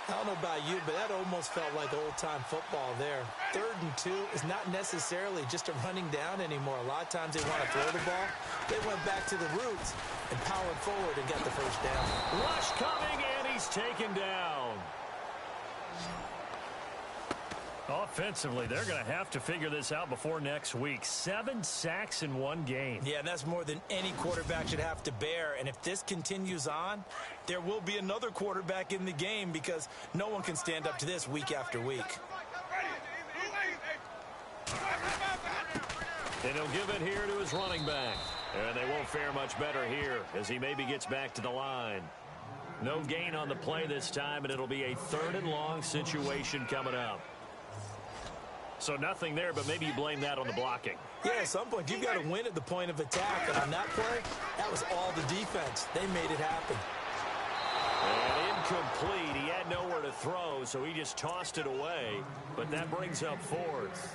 I don't know about you, but that almost felt like old-time football there. 3rd and 2 is not necessarily just a running down anymore. A lot of times they want to throw the ball. They went back to the roots and powered forward and got the first down. Rush coming, and he's taken down. Offensively, they're going to have to figure this out before next week. 7 sacks in one game. Yeah, and that's more than any quarterback should have to bear. And if this continues on, there will be another quarterback in the game because no one can stand up to this week after week. And he'll give it here to his running back. And they won't fare much better here as he maybe gets back to the line. No gain on the play this time, and it'll be a 3rd and long situation coming up. So nothing there, but maybe you blame that on the blocking. Yeah, at some point, you've got to win at the point of attack. And on that play, that was all the defense. They made it happen. And incomplete. He had nowhere to throw, so he just tossed it away. But that brings up 4th.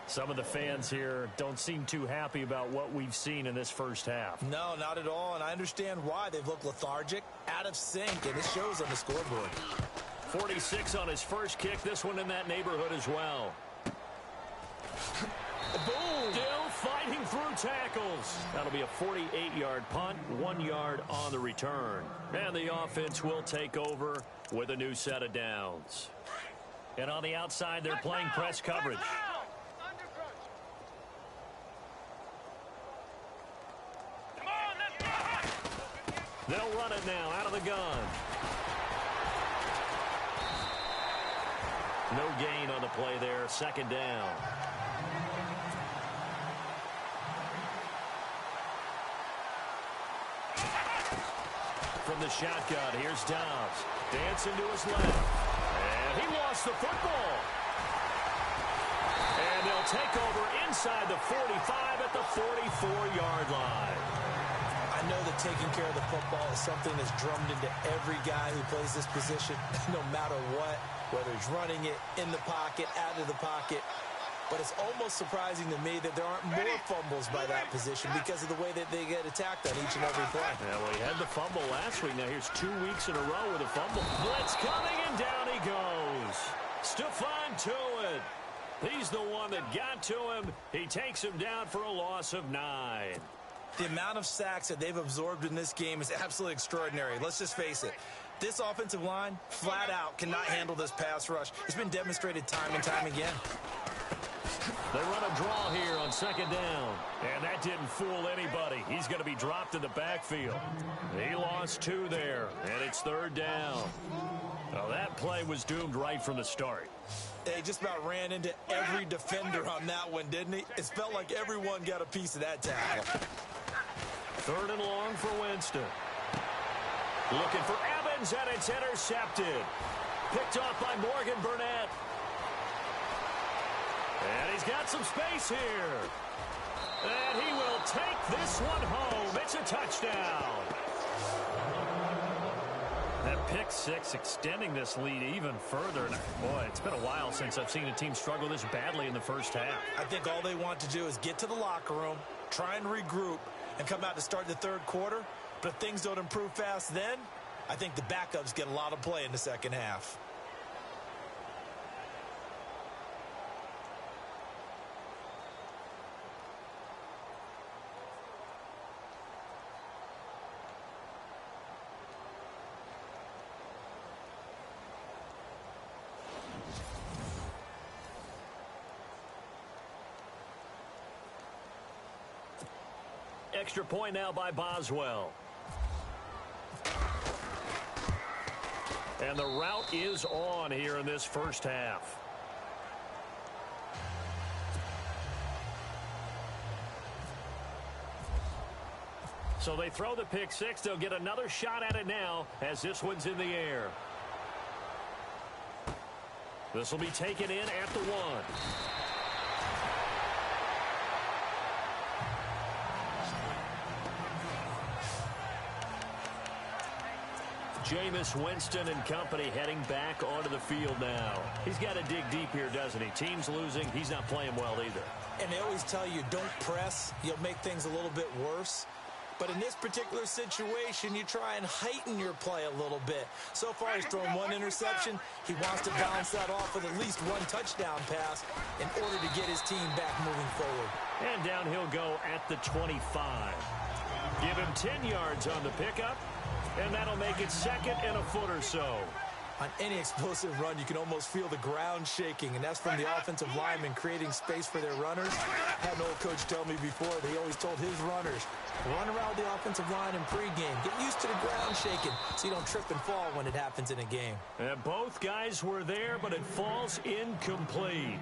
Some of the fans here don't seem too happy about what we've seen in this first half. No, not at all, and I understand why. They've looked lethargic, out of sync, and it shows on the scoreboard. 46 on his first kick. This one in that neighborhood as well. Boom! Still fighting through tackles. That'll be a 48-yard punt, 1 yard on the return. And the offense will take over with a new set of downs. And on the outside, they're playing press coverage. They'll run it now out of the gun. No gain on the play there. 2nd down. From the shotgun, here's Dobbs. Dancing to his left. And he lost the football. And they'll take over inside the 45 at the 44-yard line. I know that taking care of the football is something that's drummed into every guy who plays this position, no matter what, whether he's running it, in the pocket, out of the pocket. But it's almost surprising to me that there aren't more fumbles by that position because of the way that they get attacked on each and every play. Yeah, well, he had the fumble last week. Now here's 2 weeks in a row with a fumble. Blitz coming, and down he goes. Stephon Tuitt. He's the one that got to him. He takes him down for a loss of 9. The amount of sacks that they've absorbed in this game is absolutely extraordinary. Let's just face it. This offensive line, flat out, cannot handle this pass rush. It's been demonstrated time and time again. They run a draw here on 2nd down. And that didn't fool anybody. He's going to be dropped in the backfield. He lost 2 there, and it's 3rd down. Well, that play was doomed right from the start. They just about ran into every defender on that one, didn't he? It felt like everyone got a piece of that tackle. 3rd and long for Winston. Looking for Evans, and it's intercepted. Picked off by Morgan Burnett. And he's got some space here. And he will take this one home. It's a touchdown. That pick 6 extending this lead even further. And boy, it's been a while since I've seen a team struggle this badly in the first half. I think all they want to do is get to the locker room, try and regroup, and come out to start the 3rd quarter. But if things don't improve fast then, I think the backups get a lot of play in the 2nd half. Extra point now by Boswell. And the route is on here in this first half. So they throw the pick six. They'll get another shot at it now as this one's in the air. This will be taken in at the 1. Jameis Winston and company heading back onto the field now. He's got to dig deep here, doesn't he? Team's losing. He's not playing well either. And they always tell you, don't press. You'll make things a little bit worse. But in this particular situation, you try and heighten your play a little bit. So far, he's thrown 1 interception. He wants to bounce that off with at least 1 touchdown pass in order to get his team back moving forward. And down he'll go at the 25. Give him 10 yards on the pickup. And that'll make it 2nd and a foot or so. On any explosive run, you can almost feel the ground shaking, and that's from the offensive linemen creating space for their runners. I had an old coach tell me before, they always told his runners, run around the offensive line in pregame. Get used to the ground shaking so you don't trip and fall when it happens in a game. And both guys were there, but it falls incomplete.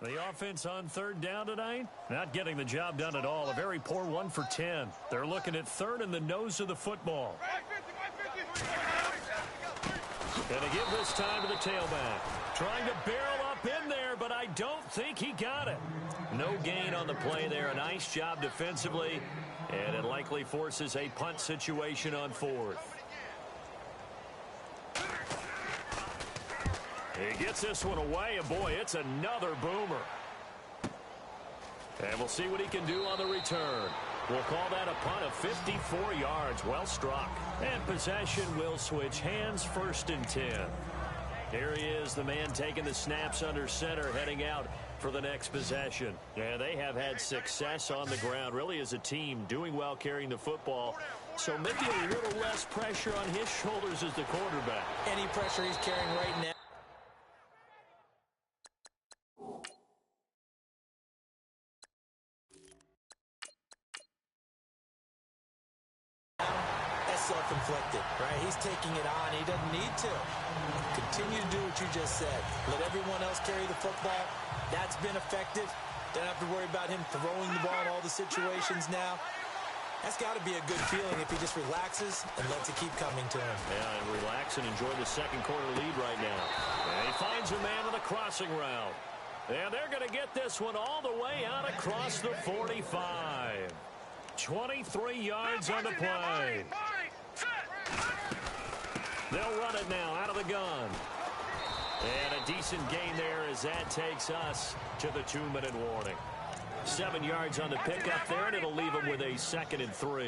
The offense on 3rd down tonight, not getting the job done at all. A very poor 1 for 10. They're looking at 3rd in the nose of the football. And they give this time to the tailback. Trying to barrel up in there, but I don't think he got it. No gain on the play there. A nice job defensively, and it likely forces a punt situation on 4th. He gets this one away, and boy, it's another boomer. And we'll see what he can do on the return. We'll call that a punt of 54 yards. Well struck. And possession will switch hands, 1st and 10. Here he is, the man taking the snaps under center, heading out for the next possession. Yeah, they have had success on the ground, really as a team, doing well carrying the football. So maybe a little less pressure on his shoulders as the quarterback. Any pressure he's carrying right now. Self-inflicted, right? He's taking it on. He doesn't need to. Continue to do what you just said. Let everyone else carry the football. That's been effective. Don't have to worry about him throwing the ball in all the situations now. That's got to be a good feeling if he just relaxes and lets it keep coming to him. Yeah, and relax and enjoy the 2nd quarter lead right now. And he finds a man on the crossing route. And they're going to get this one all the way out across the 45. 23 yards on the play. They'll run it now out of the gun. And a decent gain there as that takes us to the 2-minute warning. 7 yards on the pickup there, and it'll leave them with a 2nd and 3. All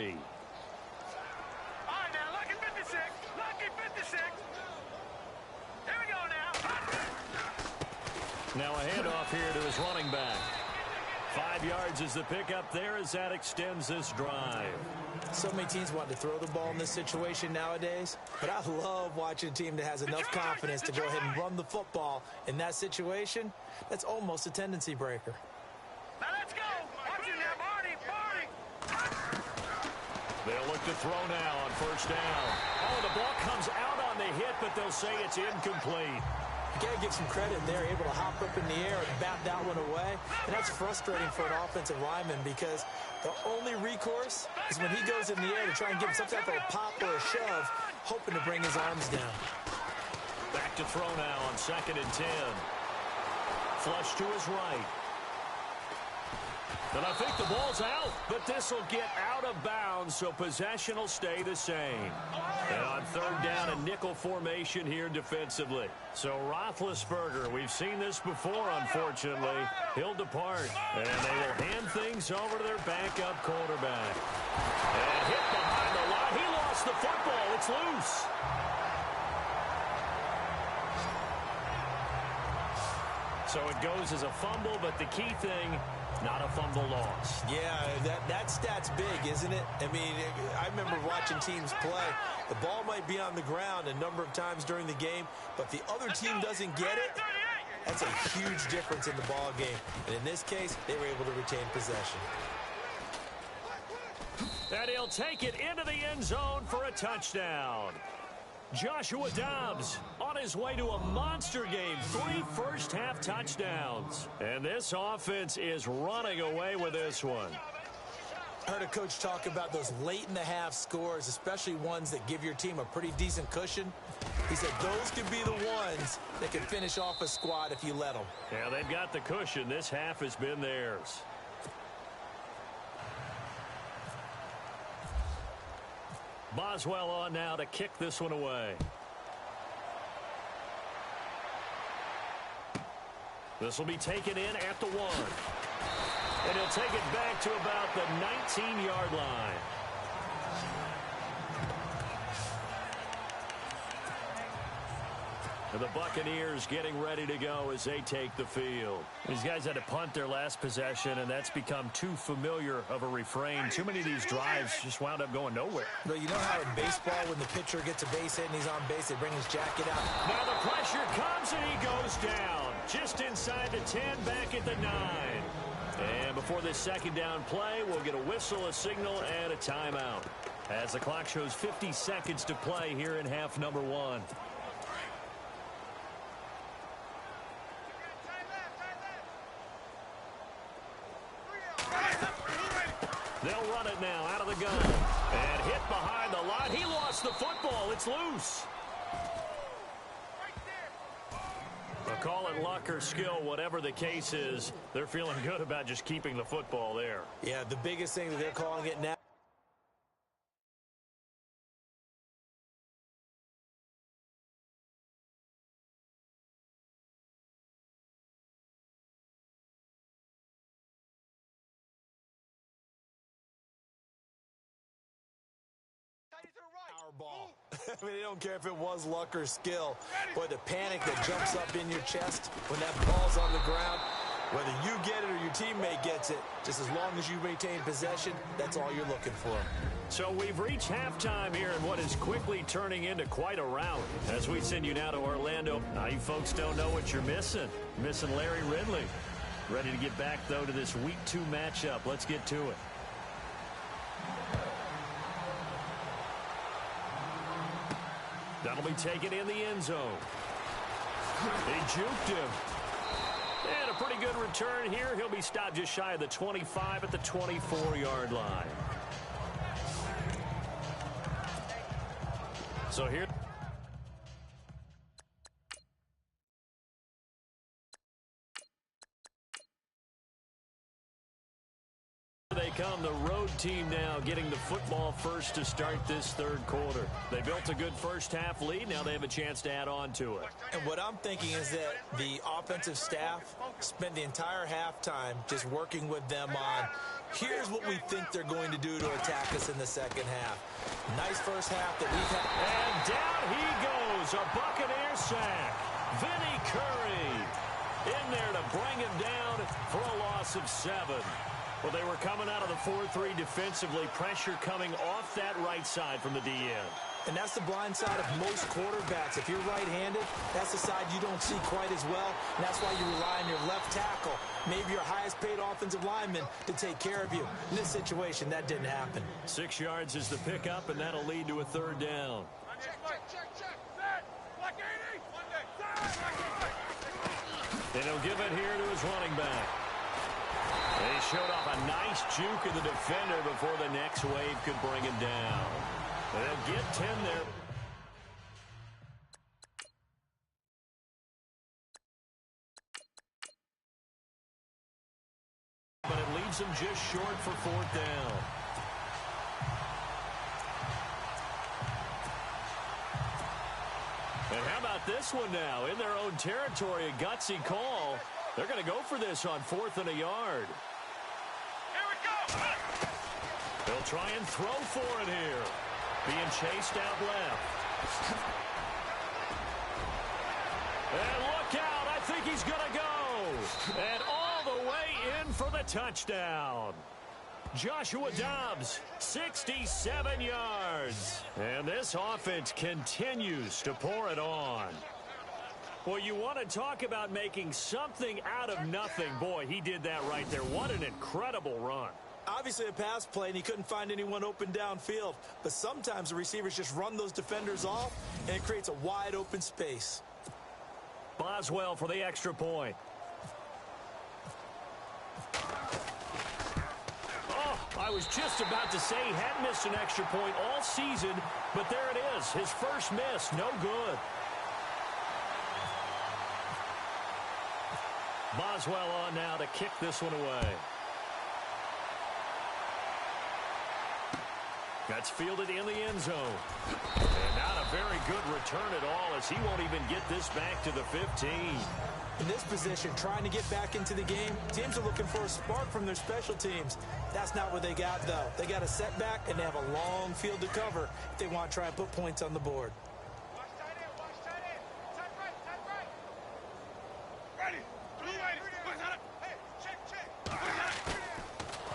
right, now, lucky 56. Lucky 56. Here we go now. Now a handoff here to his running back. 5 yards is the pickup there as that extends this drive. So many teams want to throw the ball in this situation nowadays, but I love watching a team that has enough confidence to go ahead and run the football in that situation. That's almost a tendency breaker. Now let's go. Watch it now, Barney. They'll look to throw now on 1st down. Oh, the ball comes out on the hit, but they'll say it's incomplete. You got to give some credit. They're able to hop up in the air and bat that one away. And that's frustrating for an offensive lineman because the only recourse is when he goes in the air to try and give him some type of a pop or a shove, hoping to bring his arms down. Back to throw now on 2nd and 10. Flush to his right. And I think the ball's out, but this will get out of bounds, so possession will stay the same. And on 3rd down, a nickel formation here defensively. So Roethlisberger, we've seen this before, unfortunately. He'll depart, and they will hand things over to their backup quarterback. And hit behind the line. He lost lost the football. It's loose. So it goes as a fumble, but the key thing, not a fumble loss. Yeah, that stat's big, isn't it? I mean, I remember watching teams play. The ball might be on the ground a number of times during the game, but the other team doesn't get it. That's a huge difference in the ball game. And in this case, they were able to retain possession. And he'll take it into the end zone for a touchdown. Joshua Dobbs on his way to a monster game. 3 first-half touchdowns. And this offense is running away with this one. I heard a coach talk about those late-in-the-half scores, especially ones that give your team a pretty decent cushion. He said those could be the ones that can finish off a squad if you let them. Yeah, they've got the cushion. This half has been theirs. Boswell on now to kick this one away. This will be taken in at the 1. And he'll take it back to about the 19-yard line. And the Buccaneers getting ready to go as they take the field. These guys had to punt their last possession, and that's become too familiar of a refrain. Too many of these drives just wound up going nowhere. But you know how in baseball, when the pitcher gets a base hit and he's on base, they bring his jacket out? Now the pressure comes, and he goes down. Just inside the 10, back at the 9. And before this second down play, we'll get a whistle, a signal, and a timeout. As the clock shows 50 seconds to play here in half number 1. They'll run it now out of the gun. And hit behind the line. He lost the football. It's loose. They'll call it luck or skill, whatever the case is. They're feeling good about just keeping the football there. Yeah, the biggest thing that they're calling it now. Our ball. I mean, they don't care if it was luck or skill. Boy, the panic that jumps up in your chest when that ball's on the ground, whether you get it or your teammate gets it, just as long as you maintain possession, that's all you're looking for. So we've reached halftime here in what is quickly turning into quite a rout. As we send you now to Orlando, now you folks don't know what you're missing. Missing Larry Ridley. Ready to get back, though, to this Week 2 matchup. Let's get to it. That'll be taken in the end zone. They juked him. And a pretty good return here. He'll be stopped just shy of the 25 at the 24-yard line. So here... They come, the road team now getting the football first to start this third quarter. They built a good first half lead. Now they have a chance to add on to it. And what I'm thinking is that the offensive staff spend the entire halftime just working with them on, here's what we think they're going to do to attack us in the second half. Nice first half that we've had. And down he goes, a Buccaneer sack. Vinny Curry in there to bring him down for a loss of 7. Well, they were coming out of the 4-3 defensively. Pressure coming off that right side from the DN. And that's the blind side of most quarterbacks. If you're right-handed, that's the side you don't see quite as well. And that's why you rely on your left tackle, maybe your highest-paid offensive lineman, to take care of you. In this situation, that didn't happen. 6 yards is the pickup, and that'll lead to a third down. And he'll give it here to his running back. They showed off a nice juke of the defender before the next wave could bring him down. They'll get 10 there. But it leaves them just short for fourth down. And how about this one now? In their own territory, a gutsy call. They're going to go for this on 4th and a yard. Here we go. They'll try and throw for it here. Being chased out left. And look out. I think he's going to go. And all the way in for the touchdown. Joshua Dobbs, 67 yards. And this offense continues to pour it on. Well, you want to talk about making something out of nothing. Boy, he did that right there. What an incredible run. Obviously a pass play, and he couldn't find anyone open downfield. But sometimes the receivers just run those defenders off, and it creates a wide open space. Boswell for the extra point. I was just about to say he hadn't missed an extra point all season, but there it is. His first miss, no good. Boswell on now to kick this one away. That's fielded in the end zone. And not a very good return at all, as he won't even get this back to the 15. In this position, trying to get back into the game, teams are looking for a spark from their special teams. That's not what they got, though. They got a setback, and they have a long field to cover if they want to try and put points on the board. Watch tight end, watch tight end. Tight right, tight right. Ready, blue ready. Hey, check.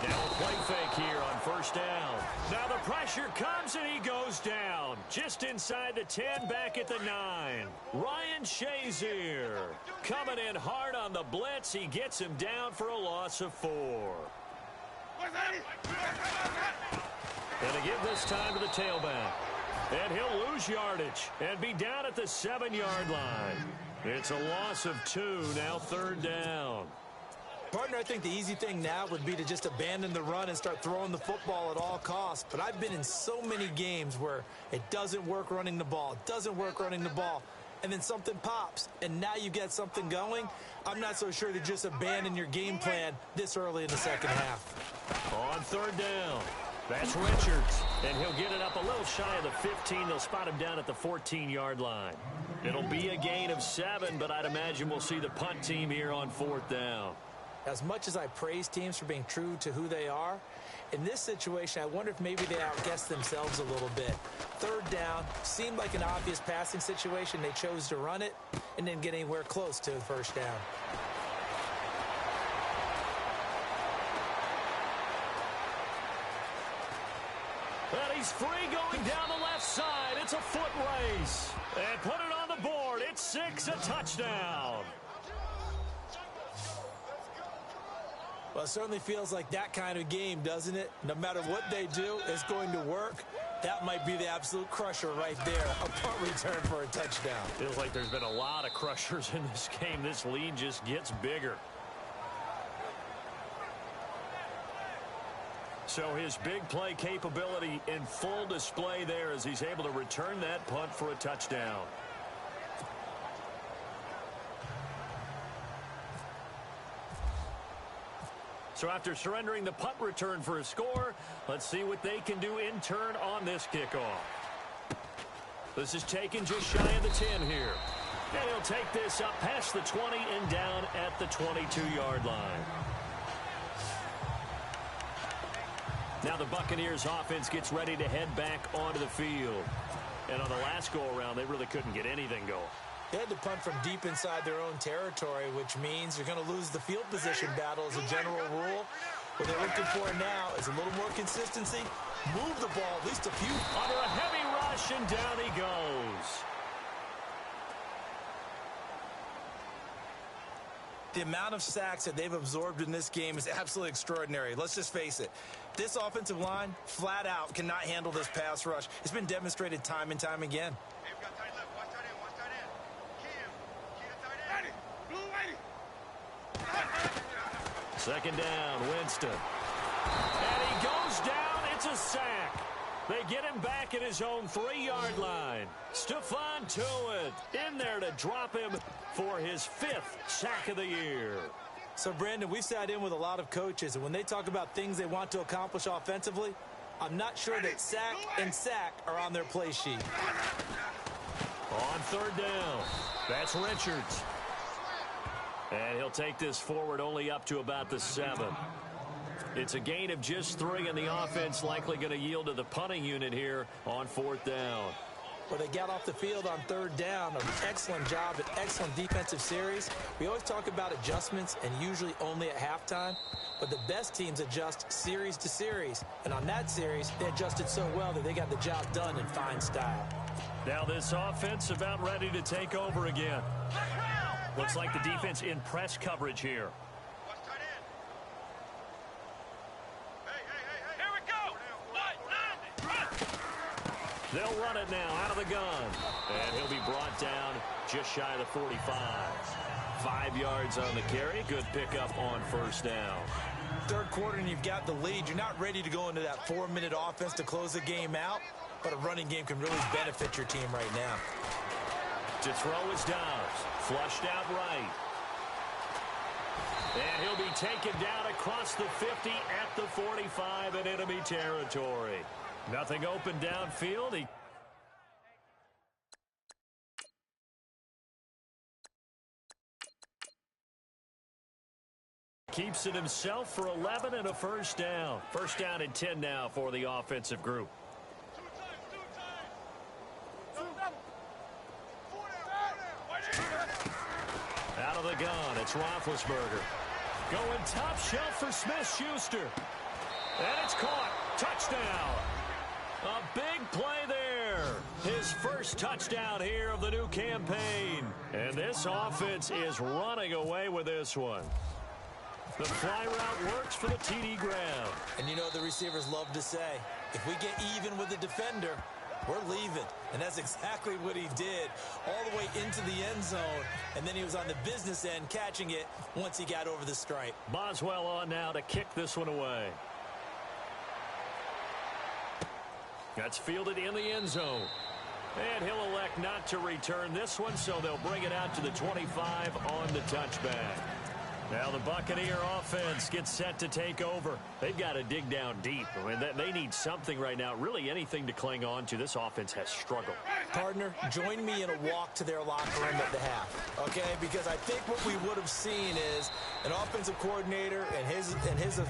Now a play fake here on first down. Now the pressure comes, and he goes down. Just inside the 10, back at the 9. Ryan Shazier coming in hard on the blitz. He gets him down for a loss of 4. And they give this time to the tailback. And he'll lose yardage and be down at the 7-yard line. It's a loss of 2, now third down. Partner, I think the easy thing now would be to just abandon the run and start throwing the football at all costs. But I've been in so many games where it doesn't work running the ball. It doesn't work running the ball. And then something pops, and now you get something going. I'm not so sure to just abandon your game plan this early in the second half. On third down, that's Richards. And he'll get it up a little shy of the 15. They'll spot him down at the 14-yard line. It'll be a gain of 7, but I'd imagine we'll see the punt team here on fourth down. As much as I praise teams for being true to who they are, in this situation, I wonder if maybe they outguessed themselves a little bit. Third down seemed like an obvious passing situation. They chose to run it and didn't get anywhere close to first down. Well, he's free going down the left side. It's a foot race. And put it on the board. It's 6, a touchdown. Well, it certainly feels like that kind of game, doesn't it? No matter what they do, it's going to work. That might be the absolute crusher right there. A punt return for a touchdown. Feels like there's been a lot of crushers in this game. This lead just gets bigger. So his big play capability in full display there as he's able to return that punt for a touchdown. So after surrendering the punt return for a score, let's see what they can do in turn on this kickoff. This is taken just shy of the 10 here. And he'll take this up past the 20 and down at the 22-yard line. Now the Buccaneers offense gets ready to head back onto the field. And on the last go-around, they really couldn't get anything going. They had to punt from deep inside their own territory, which means you're going to lose the field position battle as a general rule. What they're looking for now is a little more consistency. Move the ball at least a few. Under a heavy rush, and down he goes. The amount of sacks that they've absorbed in this game is absolutely extraordinary. Let's just face it. This offensive line, flat out, cannot handle this pass rush. It's been demonstrated time and time again. Second down, Winston. And he goes down. It's a sack. They get him back at his own 3-yard line. Stephon Tuitt in there to drop him for his 5th sack of the year. So, Brandon, we've sat in with a lot of coaches, and when they talk about things they want to accomplish offensively, I'm not sure that sack and sack are on their play sheet. On third down, that's Richards. And he'll take this forward only up to about the 7. It's a gain of just 3, and the offense likely going to yield to the punting unit here on 4th down. Well, they got off the field on 3rd down. An excellent job, an excellent defensive series. We always talk about adjustments and usually only at halftime, but the best teams adjust series to series. And on that series, they adjusted so well that they got the job done in fine style. Now this offense about ready to take over again. Looks like the defense in press coverage here. They'll run it now out of the gun. And he'll be brought down just shy of the 45. 5 yards on the carry. Good pickup on 1st down. 3rd quarter and you've got the lead. You're not ready to go into that 4-minute offense to close the game out, but a running game can really benefit your team right now. To throw is Dobbs. Flushed out right. And he'll be taken down across the 50 at the 45 in enemy territory. Nothing open downfield. He keeps it himself for 11 and a 1st down. 1st down and 10 now for the offensive group. Out of the gun, it's Roethlisberger. Going top shelf for Smith-Schuster. And it's caught. Touchdown. A big play there. His first touchdown here of the new campaign. And this offense is running away with this one. The fly route works for the TD grab. And you know the receivers love to say, if we get even with the defender, we're leaving. And that's exactly what he did, all the way into the end zone. And then he was on the business end catching it once he got over the stripe. Boswell on now to kick this one away. That's fielded in the end zone. And he'll elect not to return this one, so they'll bring it out to the 25 on the touchback. Now the Buccaneer offense gets set to take over. They've got to dig down deep. I mean, they need something right now, really anything to cling on to. This offense has struggled. Partner, join me in a walk to their locker room at the half, okay? Because I think what we would have seen is an offensive coordinator and his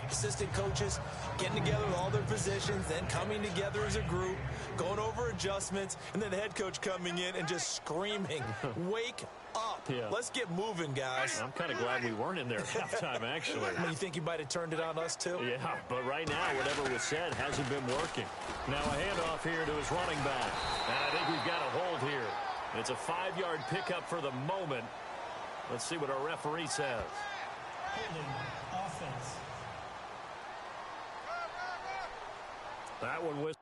assistant coaches getting together with all their positions, then coming together as a group, going over adjustments, and then the head coach coming in and just screaming, wake up. Yeah. Let's get moving, guys. I'm kind of glad we weren't in there at halftime, actually. You think you might have turned it on us, too? Yeah, but right now, whatever was said hasn't been working. Now a handoff here to his running back. And I think we've got a hold here. It's a 5-yard pickup for the moment. Let's see what our referee says. Holding offense. That one was...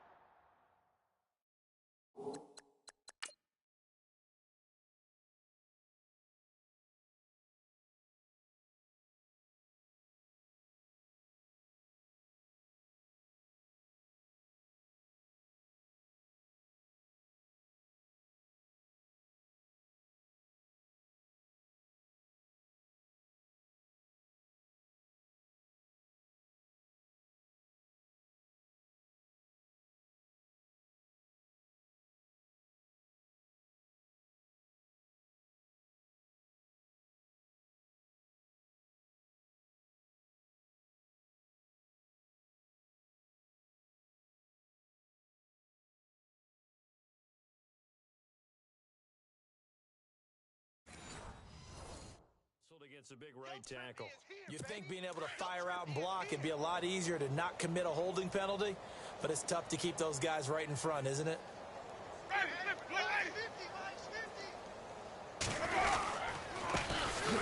against a big right tackle. You think being able to fire out and block it'd be a lot easier to not commit a holding penalty, but it's tough to keep those guys right in front, isn't it? And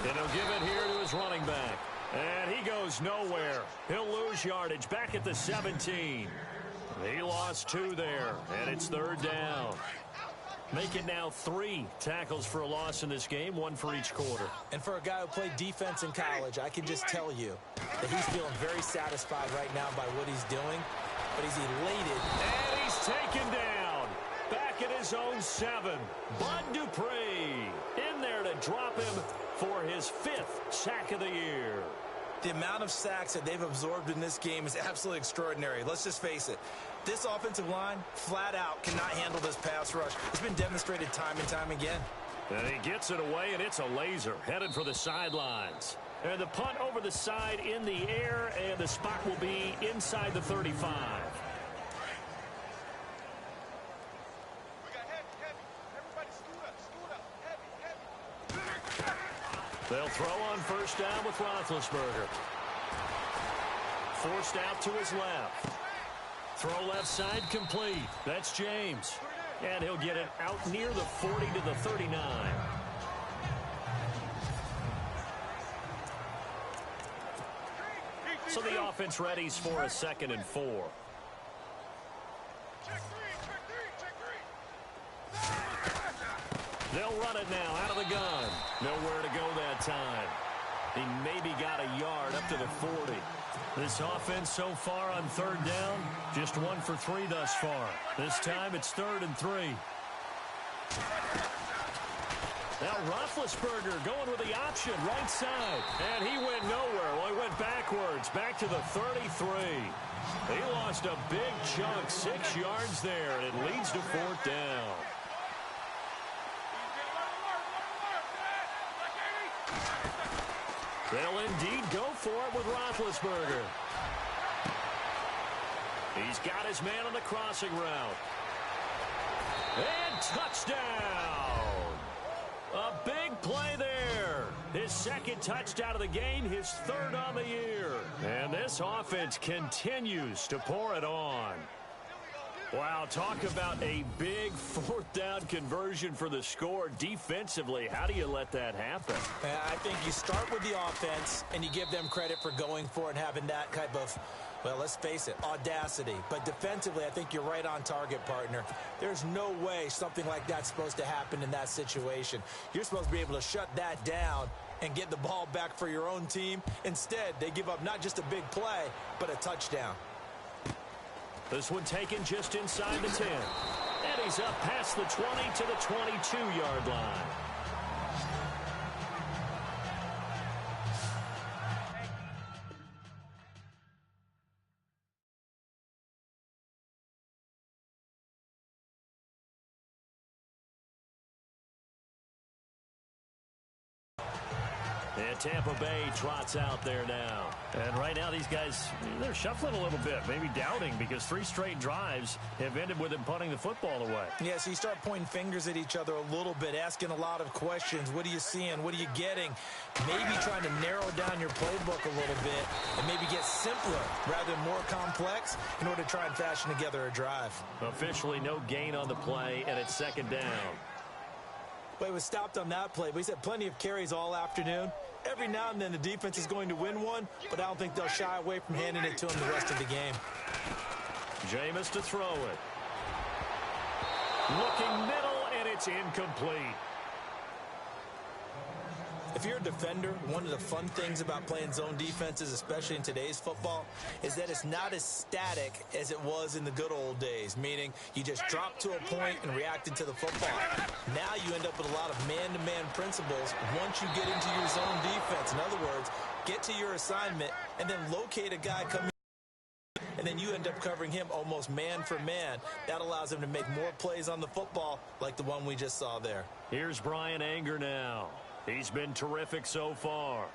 he'll give it here to his running back. And he goes nowhere. He'll lose yardage back at the 17. He lost 2 there, and it's 3rd down. Make it now 3 tackles for a loss in this game, 1 for each quarter. And for a guy who played defense in college, I can just tell you that he's feeling very satisfied right now by what he's doing, but he's elated. And he's taken down back at his own 7. Bud Dupree in there to drop him for his 5th sack of the year. The amount of sacks that they've absorbed in this game is absolutely extraordinary. Let's just face it. This offensive line, flat out, cannot handle this pass rush. It's been demonstrated time and time again. And he gets it away, and it's a laser headed for the sidelines. And the punt over the side in the air, and the spot will be inside the 35. They'll throw on first down with Roethlisberger. Forced out to his left. Throw left side complete. That's James. And he'll get it out near the 40 to the 39. So the offense readies for a 2nd and 4. They'll run it now out of the gun. Nowhere to go that time. He maybe got a yard up to the 40. This offense so far on 3rd down, just 1 for 3 thus far. This time it's 3rd and 3. Now Roethlisberger going with the option right side. And he went nowhere. Well, he went backwards, back to the 33. He lost a big chunk, 6 yards there, and it leads to 4th down. They'll indeed go for it with Roethlisberger. He's got his man on the crossing route. And touchdown! A big play there. His 2nd touchdown of the game, his 3rd on the year. And this offense continues to pour it on. Wow, talk about a big 4th down conversion for the score. Defensively, how do you let that happen? I think you start with the offense, and you give them credit for going for it and having that type of, well, let's face it, audacity. But defensively, I think you're right on target, partner. There's no way something like that's supposed to happen in that situation. You're supposed to be able to shut that down and get the ball back for your own team. Instead, they give up not just a big play, but a touchdown. This one taken just inside the 10. And he's up past the 20 to the 22-yard line. And Tampa Bay trots out there now. And right now these guys, they're shuffling a little bit, maybe doubting, because 3 straight drives have ended with them punting the football away. Yeah, so you start pointing fingers at each other a little bit, asking a lot of questions. What are you seeing? What are you getting? Maybe trying to narrow down your playbook a little bit and maybe get simpler rather than more complex in order to try and fashion together a drive. Officially no gain on the play, and it's 2nd down. But he was stopped on that play. But he's had plenty of carries all afternoon. Every now and then the defense is going to win one, but I don't think they'll shy away from handing it to him the rest of the game. Jameis to throw it. Looking middle, and it's incomplete. If you're a defender, one of the fun things about playing zone defenses, especially in today's football, is that it's not as static as it was in the good old days, meaning you just dropped to a point and reacted to the football. Now you end up with a lot of man-to-man principles once you get into your zone defense. In other words, get to your assignment and then locate a guy coming, and then you end up covering him almost man for man. That allows him to make more plays on the football like the one we just saw there. Here's Brian Anger now. He's been terrific so far.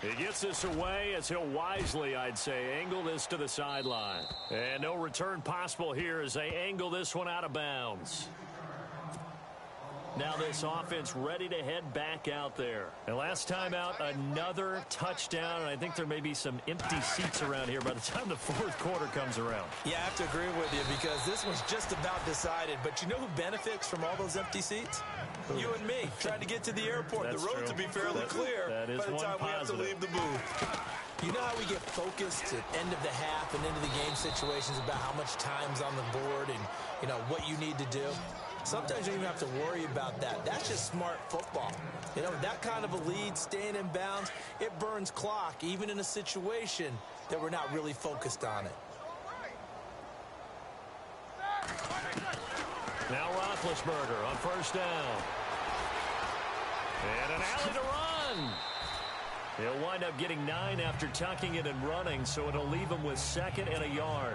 He gets this away as he'll wisely, I'd say, angle this to the sideline. And no return possible here as they angle this one out of bounds. Now this offense ready to head back out there. And last time out, another touchdown. And I think there may be some empty seats around here by the time the 4th quarter comes around. Yeah, I have to agree with you because this one's just about decided. But you know who benefits from all those empty seats? You and me, trying to get to the airport. That's the roads true. will be fairly clear that is by the time we have to leave the booth. You know how we get focused at end of the half and into the game situations about how much time's on the board and, you know, what you need to do? Sometimes you don't even have to worry about that. That's just smart football. You know, that kind of a lead, staying in bounds, it burns clock, even in a situation that we're not really focused on it. Now Roethlisberger on first down. And an alley to run. He'll wind up getting 9 after tucking it and running, so it'll leave him with 2nd and a yard.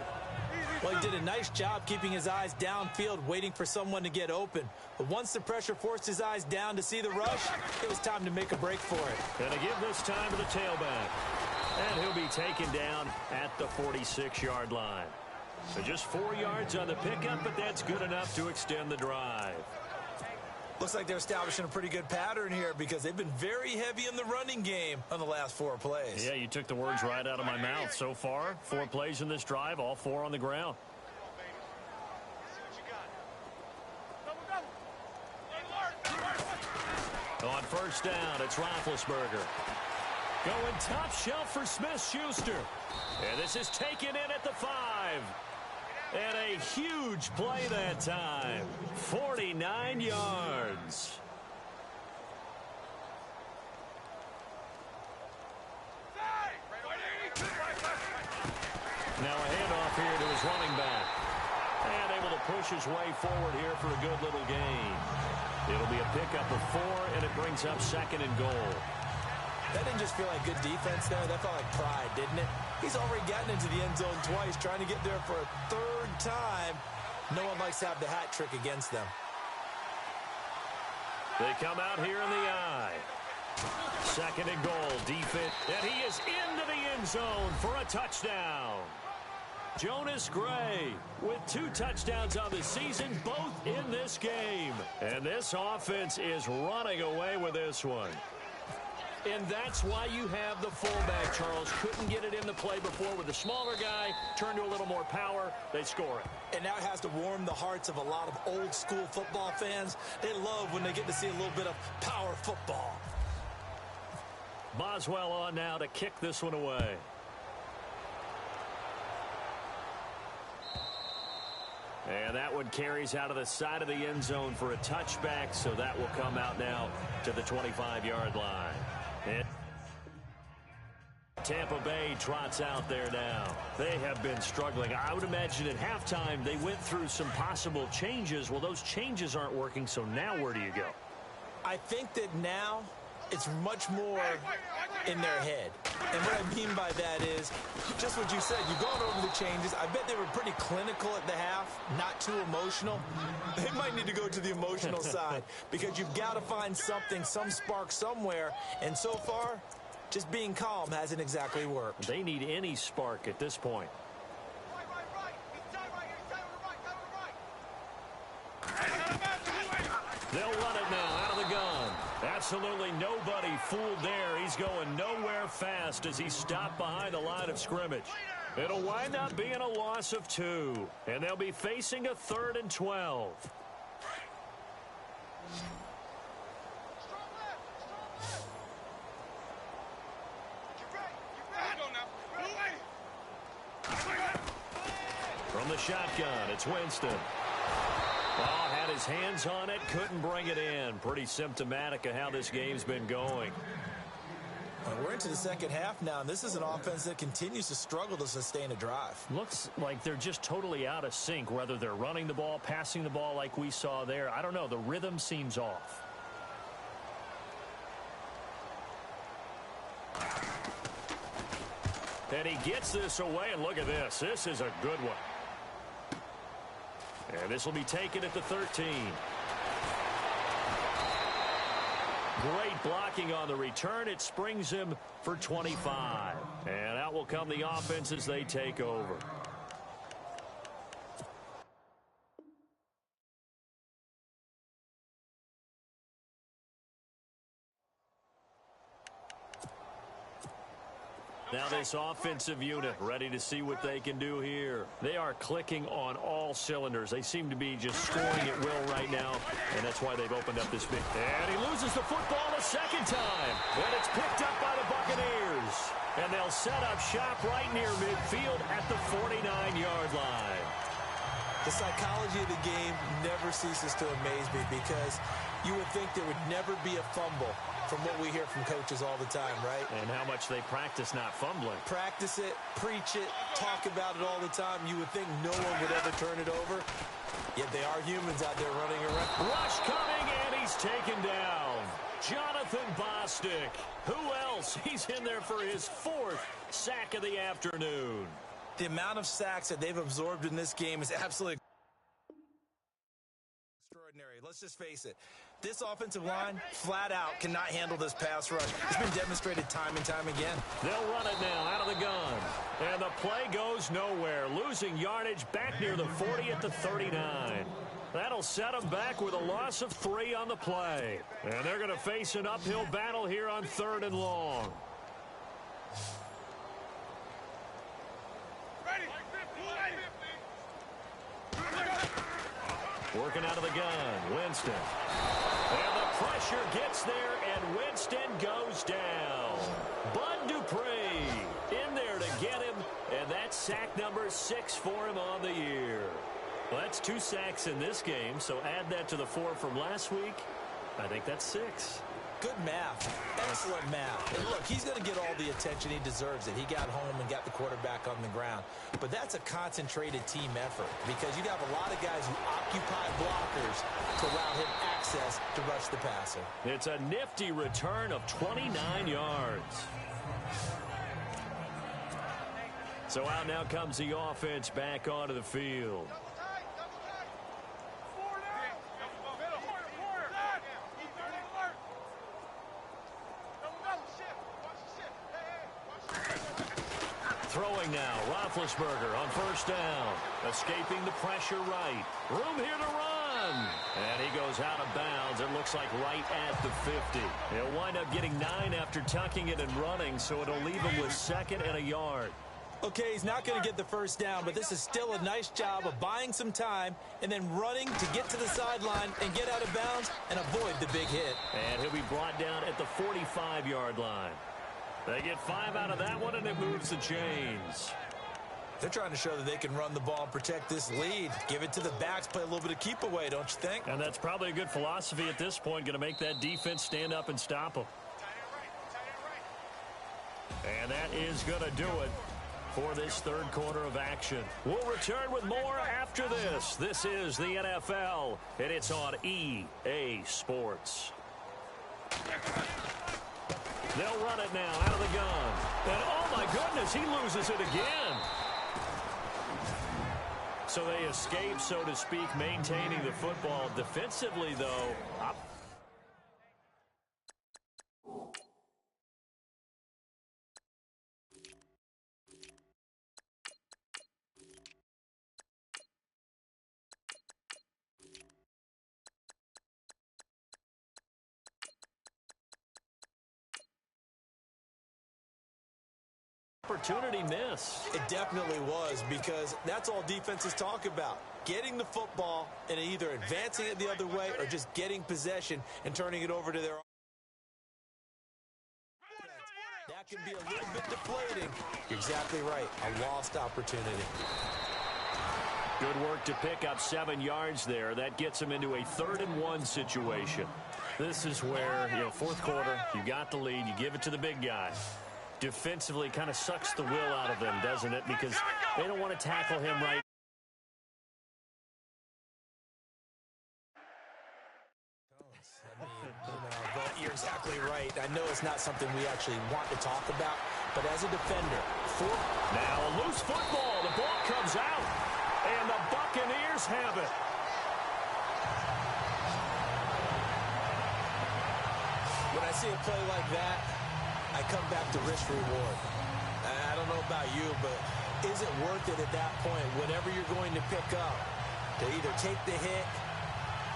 Well, he did a nice job keeping his eyes downfield, waiting for someone to get open. But once the pressure forced his eyes down to see the rush, it was time to make a break for it. And to give this time to the tailback. And he'll be taken down at the 46-yard line. So just 4 yards on the pickup, but that's good enough to extend the drive. Looks like they're establishing a pretty good pattern here because they've been very heavy in the running game on the last 4 plays. Yeah, you took the words right out of my mouth. So far, 4 plays in this drive, all 4 on the ground. On first down, it's Roethlisberger. Going top shelf for Smith-Schuster. And this is taken in at the 5. And a huge play that time. 49 yards. Now a handoff here to his running back. And able to push his way forward here for a good little gain. It'll be a pickup of 4, and it brings up 2nd and goal. That didn't just feel like good defense there. That felt like pride, didn't it? He's already gotten into the end zone twice, trying to get there for a 3rd time. No one likes to have the hat trick against them. They come out here in the eye. 2nd and goal. Defense. And he is into the end zone for a touchdown. Jonas Gray with 2 touchdowns on the season, both in this game. And this offense is running away with this one. And that's why you have the fullback, Charles. Couldn't get it in the play before with the smaller guy. Turned to a little more power. They score it. And now it has to warm the hearts of a lot of old-school football fans. They love when they get to see a little bit of power football. Boswell on now to kick this one away. And that one carries out of the side of the end zone for a touchback, so that will come out now to the 25-yard line. And Tampa Bay trots out there now. They have been struggling. I would imagine at halftime they went through some possible changes. Well, those changes aren't working, so now where do you go? I think that now it's much more in their head. And what I mean by that is just what you said. You've gone over the changes. I bet they were pretty clinical at the half, not too emotional. They might need to go to the emotional side because you've got to find something, some spark somewhere. And so far, just being calm hasn't exactly worked. They need any spark at this point. They'll run it now out of the gun. Absolutely nobody fooled there. He's going nowhere fast as he stopped behind the line of scrimmage. It'll wind up being a loss of 2. And they'll be facing a 3rd and 12. From the shotgun, it's Winston. Oh, had his hands on it, couldn't bring it in. Pretty symptomatic of how this game's been going. We're into the second half now, and this is an offense that continues to struggle to sustain a drive. Looks like they're just totally out of sync, whether they're running the ball, passing the ball like we saw there. I don't know. The rhythm seems off. And he gets this away, and look at this. This is a good one. And this will be taken at the 13. Great blocking on the return. It springs him for 25. And out will come the offense as they take over. Now this offensive unit ready to see what they can do here. They are clicking on all cylinders. They seem to be just scoring at will right now, and that's why they've opened up this big. And he loses the football a second time. And it's picked up by the Buccaneers. And they'll set up shop right near midfield at the 49-yard line. The psychology of the game never ceases to amaze me because you would think there would never be a fumble from what we hear from coaches all the time, right? And how much they practice not fumbling. Practice it, preach it, talk about it all the time. You would think no one would ever turn it over. Yet they are humans out there running around. Rush coming, and he's taken down. Jonathan Bostic. Who else? He's in there for his 4th sack of the afternoon. The amount of sacks that they've absorbed in this game is absolutely extraordinary. Let's just face it. This offensive line, flat out, cannot handle this pass rush. It's been demonstrated time and time again. They'll run it now out of the gun. And the play goes nowhere. Losing yardage back near the 40 at the 39. That'll set them back with a loss of 3 on the play. And they're going to face an uphill battle here on 3rd and long. Working out of the gun, Winston. And the pressure gets there, and Winston goes down. Bud Dupree in there to get him, and that's sack number 6 for him on the year. Well, that's 2 sacks in this game, so add that to the 4 from last week. I think that's 6. Good math. Excellent math. And look, he's going to get all the attention he deserves it. He got home and got the quarterback on the ground. But that's a concentrated team effort because you have a lot of guys who occupy blockers to allow him access to rush the passer. It's a nifty return of 29 yards. So out now comes the offense back onto the field. Throwing now, Roethlisberger on 1st down. Escaping the pressure right. Room here to run. And he goes out of bounds. It looks like right at the 50. He'll wind up getting 9 after tucking it and running, so it'll leave him with 2nd and a yard. Okay, he's not going to get the 1st down, but this is still a nice job of buying some time and then running to get to the sideline and get out of bounds and avoid the big hit. And he'll be brought down at the 45-yard line. They get 5 out of that one, and it moves the chains. They're trying to show that they can run the ball and protect this lead. Give it to the backs, play a little bit of keep away, don't you think? And that's probably a good philosophy at this point, going to make that defense stand up and stop them. And that is going to do it for this 3rd quarter of action. We'll return with more after this. This is the NFL, and it's on EA Sports. They'll run it now out of the gun. And oh my goodness, he loses it again. So they escape, so to speak, maintaining the football. Defensively, though, opportunity miss. It definitely was because that's all defenses talk about. Getting the football and either advancing it the other way or just getting possession and turning it over to their offense. That can be a little bit deflating. You're exactly right. A lost opportunity. Good work to pick up 7 yards there. That gets him into a 3rd and 1 situation. This is where, 4th quarter, you got the lead, you give it to the big guy. Defensively kind of sucks the will out of them, doesn't it? Because they don't want to tackle him right. You're exactly right. I know it's not something we actually want to talk about, but as a defender, now a loose football. The ball comes out, and the Buccaneers have it. When I see a play like that, I come back to risk reward. I don't know about you, but is it worth it at that point, whatever you're going to pick up, to either take the hit,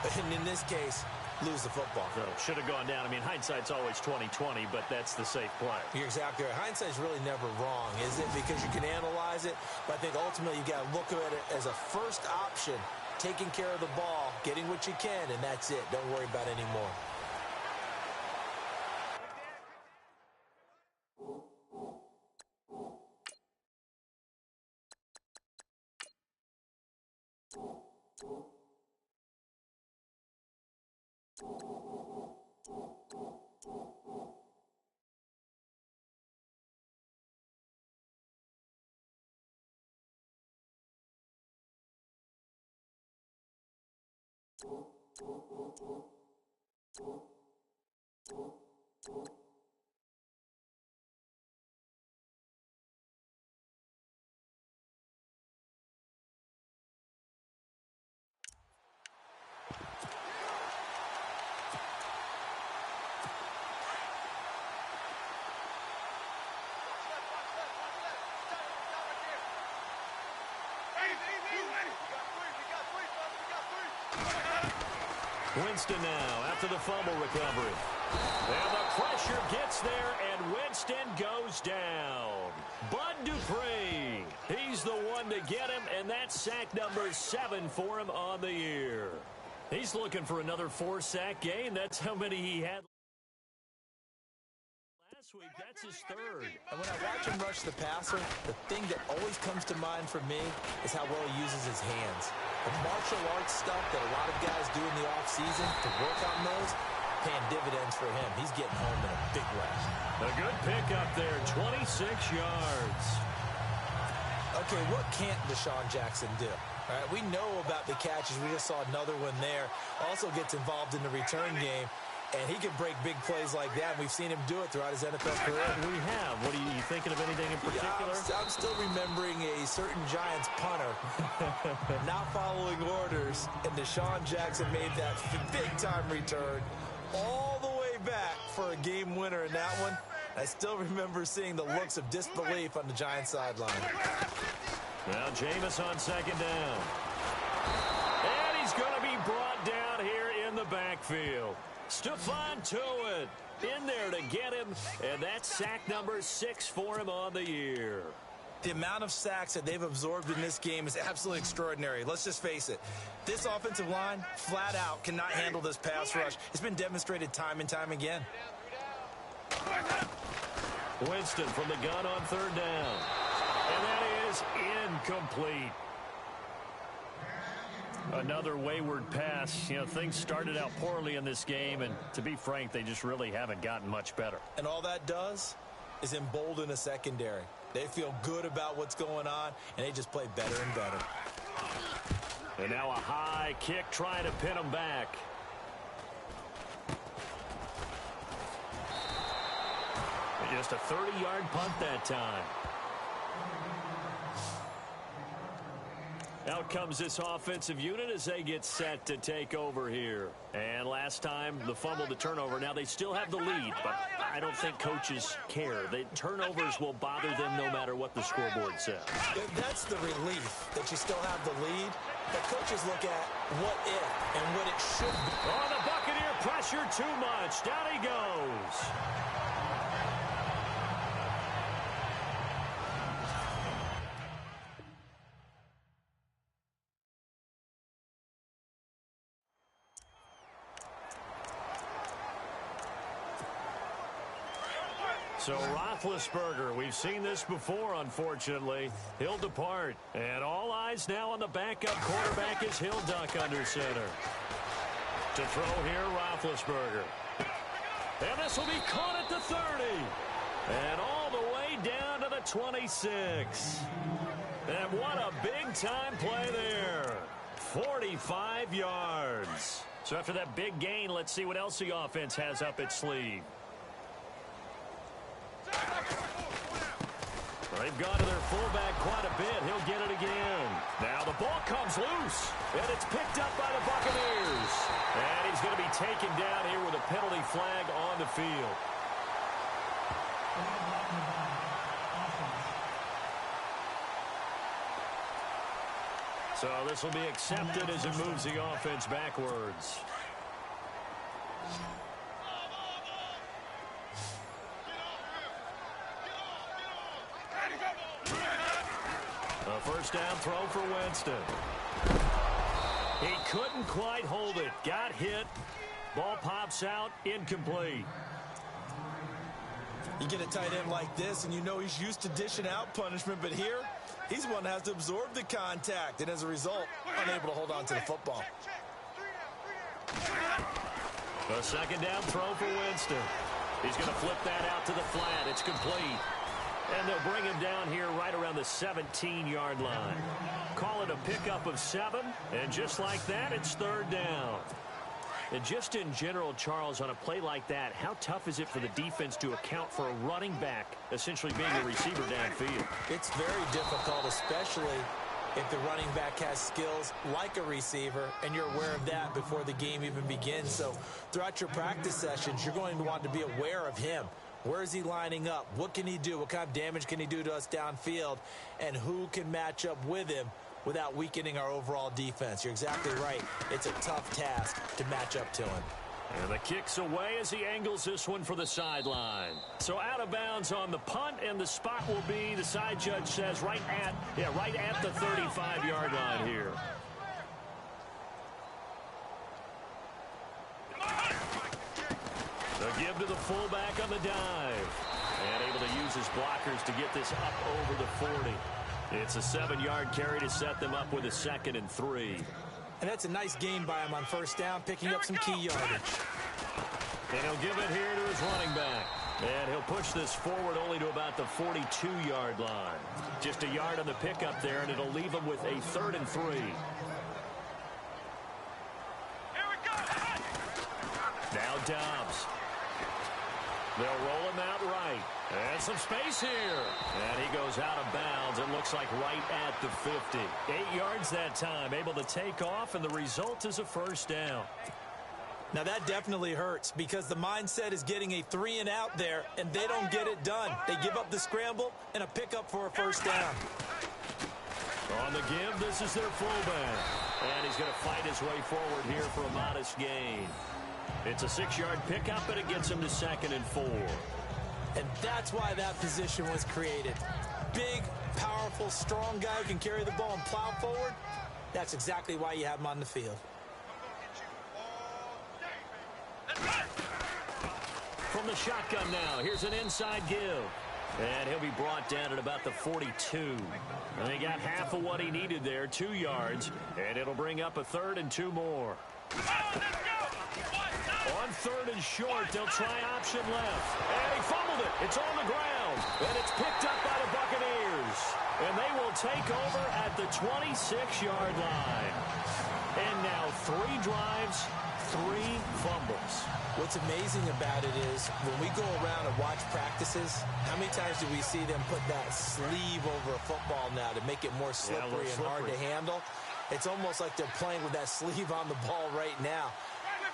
and in this case, lose the football? So, should have gone down. I mean, hindsight's always 20/20, but that's the safe play. You're exactly right. Hindsight's really never wrong, is it? Because you can analyze it, but I think ultimately you got to look at it as a first option, taking care of the ball, getting what you can, and that's it. Don't worry about it anymore. Winston now after the fumble recovery. And the pressure gets there, and Winston goes down. Bud Dupree, he's the one to get him, and that's sack number 7 for him on the year. He's looking for another 4-sack game. That's how many he had last week. That's his 3rd. And when I watch him rush the passer, the thing that always comes to mind for me is how well he uses his hands. The martial arts stuff that a lot of guys do in the offseason to work on those, paying dividends for him. He's getting home in a big way. A good pickup there, 26 yards. Okay, what can't Deshaun Jackson do? All right, we know about the catches. We just saw another one there. Also gets involved in the return game. And he can break big plays like that. We've seen him do it throughout his NFL career. We have. What are you thinking of anything in particular? Yeah, I'm still remembering a certain Giants punter not following orders, and Deshaun Jackson made that big-time return all the way back for a game winner in that one. I still remember seeing the looks of disbelief on the Giants sideline. Now Jameis on 2nd down. And he's going to be brought down here in the backfield. Stephon Tuitt in there to get him, and that's sack number 6 for him on the year. The amount of sacks that they've absorbed in this game is absolutely extraordinary. Let's just face it. This offensive line, flat out, cannot handle this pass rush. It's been demonstrated time and time again. Winston from the gun on 3rd down. And that is incomplete. Another wayward pass. You know, things started out poorly in this game, and to be frank, they just really haven't gotten much better. And all that does is embolden a secondary. They feel good about what's going on, and they just play better and better. And now a high kick trying to pin them back. Just a 30-yard punt that time. Out comes this offensive unit as they get set to take over here. And last time, the fumble, the turnover. Now, they still have the lead, but I don't think coaches care. The turnovers will bother them no matter what the scoreboard says. That's the relief, that you still have the lead. But coaches look at what if and what it should be. Oh, the Buccaneer pressure too much. Down he goes. So Roethlisberger, we've seen this before, unfortunately. He'll depart. And all eyes now on the backup quarterback as he'll duck under center. To throw here, Roethlisberger. And this will be caught at the 30. And all the way down to the 26. And what a big-time play there. 45 yards. So after that big gain, let's see what else the offense has up its sleeve. They've gone to their fullback quite a bit. He'll get it again. Now the ball comes loose, and it's picked up by the Buccaneers. And he's going to be taken down here with a penalty flag on the field. So this will be accepted as it moves the offense backwards. A first down throw for Winston. He couldn't quite hold it. Got hit. Ball pops out. Incomplete. You get a tight end like this, and you know he's used to dishing out punishment, but here, he's one that has to absorb the contact, and as a result, unable to hold on to the football. A second down throw for Winston. He's going to flip that out to the flat. It's complete. And they'll bring him down here right around the 17-yard line. Call it a pickup of 7, and just like that, it's third down. And just in general, Charles, on a play like that, how tough is it for the defense to account for a running back essentially being a receiver downfield? It's very difficult, especially if the running back has skills like a receiver, and you're aware of that before the game even begins. So throughout your practice sessions, you're going to want to be aware of him. Where is he lining up? What can he do? What kind of damage can he do to us downfield? And who can match up with him without weakening our overall defense? You're exactly right. It's a tough task to match up to him. And the kick's away as he angles this one for the sideline. So out of bounds on the punt, and the spot will be, the side judge says, right at the 35-yard line here. The give to the fullback on the dive. And able to use his blockers to get this up over the 40. It's a 7-yard carry to set them up with a 2nd and 3. And that's a nice gain by him on first down, picking up some key yardage. And he'll give it here to his running back. And he'll push this forward only to about the 42-yard line. Just a yard on the pickup there, and it'll leave him with a 3rd and 3. Now Dobbs. They'll roll him out right. And some space here. And he goes out of bounds. It looks like right at the 50. 8 yards that time. Able to take off, and the result is a first down. Now that definitely hurts because the mindset is getting a 3-and-out there, and they don't get it done. They give up the scramble and a pickup for a first down. On the give, this is their fullback. And he's going to fight his way forward here for a modest gain. It's a 6-yard pickup, and it gets him to 2nd and 4. And that's why that position was created. Big, powerful, strong guy who can carry the ball and plow forward. That's exactly why you have him on the field. From the shotgun now, here's an inside give. And he'll be brought down at about the 42. And he got half of what he needed there, 2 yards. And it'll bring up a 3rd and 2 more. On 3rd and short, they'll try option left. And he fumbled it. It's on the ground. And it's picked up by the Buccaneers. And they will take over at the 26-yard line. And now 3 drives, 3 fumbles. What's amazing about it is when we go around and watch practices, how many times do we see them put that sleeve over a football now to make it more slippery and hard to handle? It's almost like they're playing with that sleeve on the ball right now.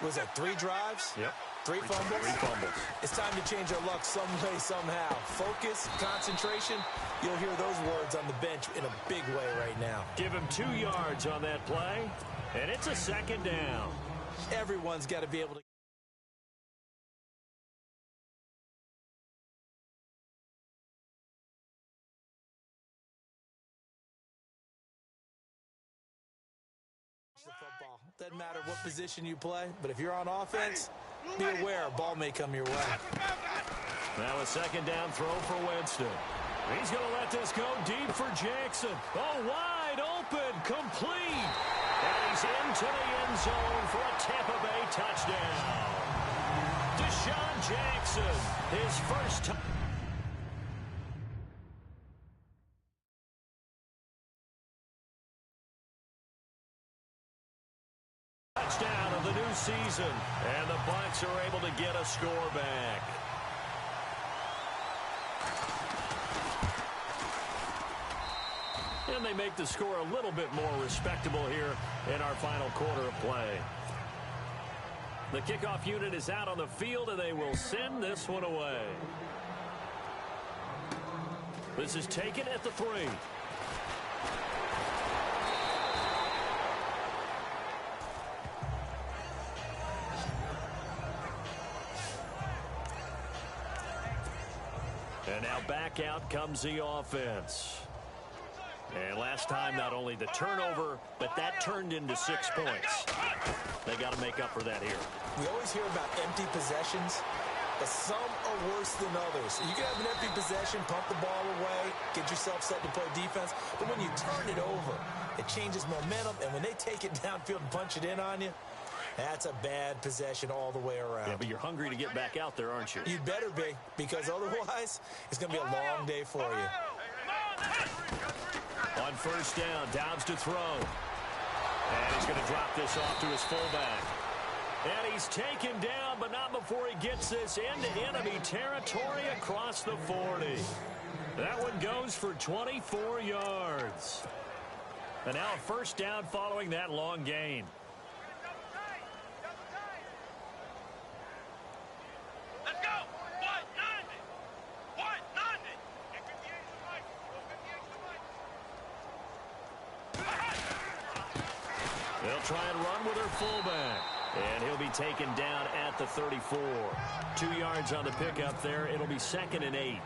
Was it 3 drives? Yep. 3 fumbles? 3 fumbles. It's time to change our luck some way, somehow. Focus, concentration, you'll hear those words on the bench in a big way right now. Give him 2 yards on that play, and it's a 2nd down. Everyone's got to be able to. The football. Doesn't matter what position you play, but if you're on offense, be aware a ball may come your way. Now a 2nd down throw for Winston. He's going to let this go deep for Jackson. Oh, wide open, complete. And he's into the end zone for a Tampa Bay touchdown. Deshaun Jackson, his first time. Touchdown of the new season, and the Bucs are able to get a score back. And they make the score a little bit more respectable here in our final quarter of play. The kickoff unit is out on the field, and they will send this one away. This is taken at the 3. And now back out comes the offense. And last time, not only the turnover, but that turned into 6 points. They got to make up for that here. We always hear about empty possessions, but some are worse than others. You can have an empty possession, pump the ball away, get yourself set to play defense, but when you turn it over, it changes momentum, and when they take it downfield and punch it in on you, that's a bad possession all the way around. Yeah, but you're hungry to get back out there, aren't you? You'd better be, because otherwise, it's going to be a long day for you. On first down, Dobbs to throw. And he's going to drop this off to his fullback. And he's taken down, but not before he gets this into enemy territory across the 40. That one goes for 24 yards. And now a first down following that long gain. Let's go! They'll try and run with their fullback. And he'll be taken down at the 34. 2 yards on the pickup there. It'll be 2nd and 8.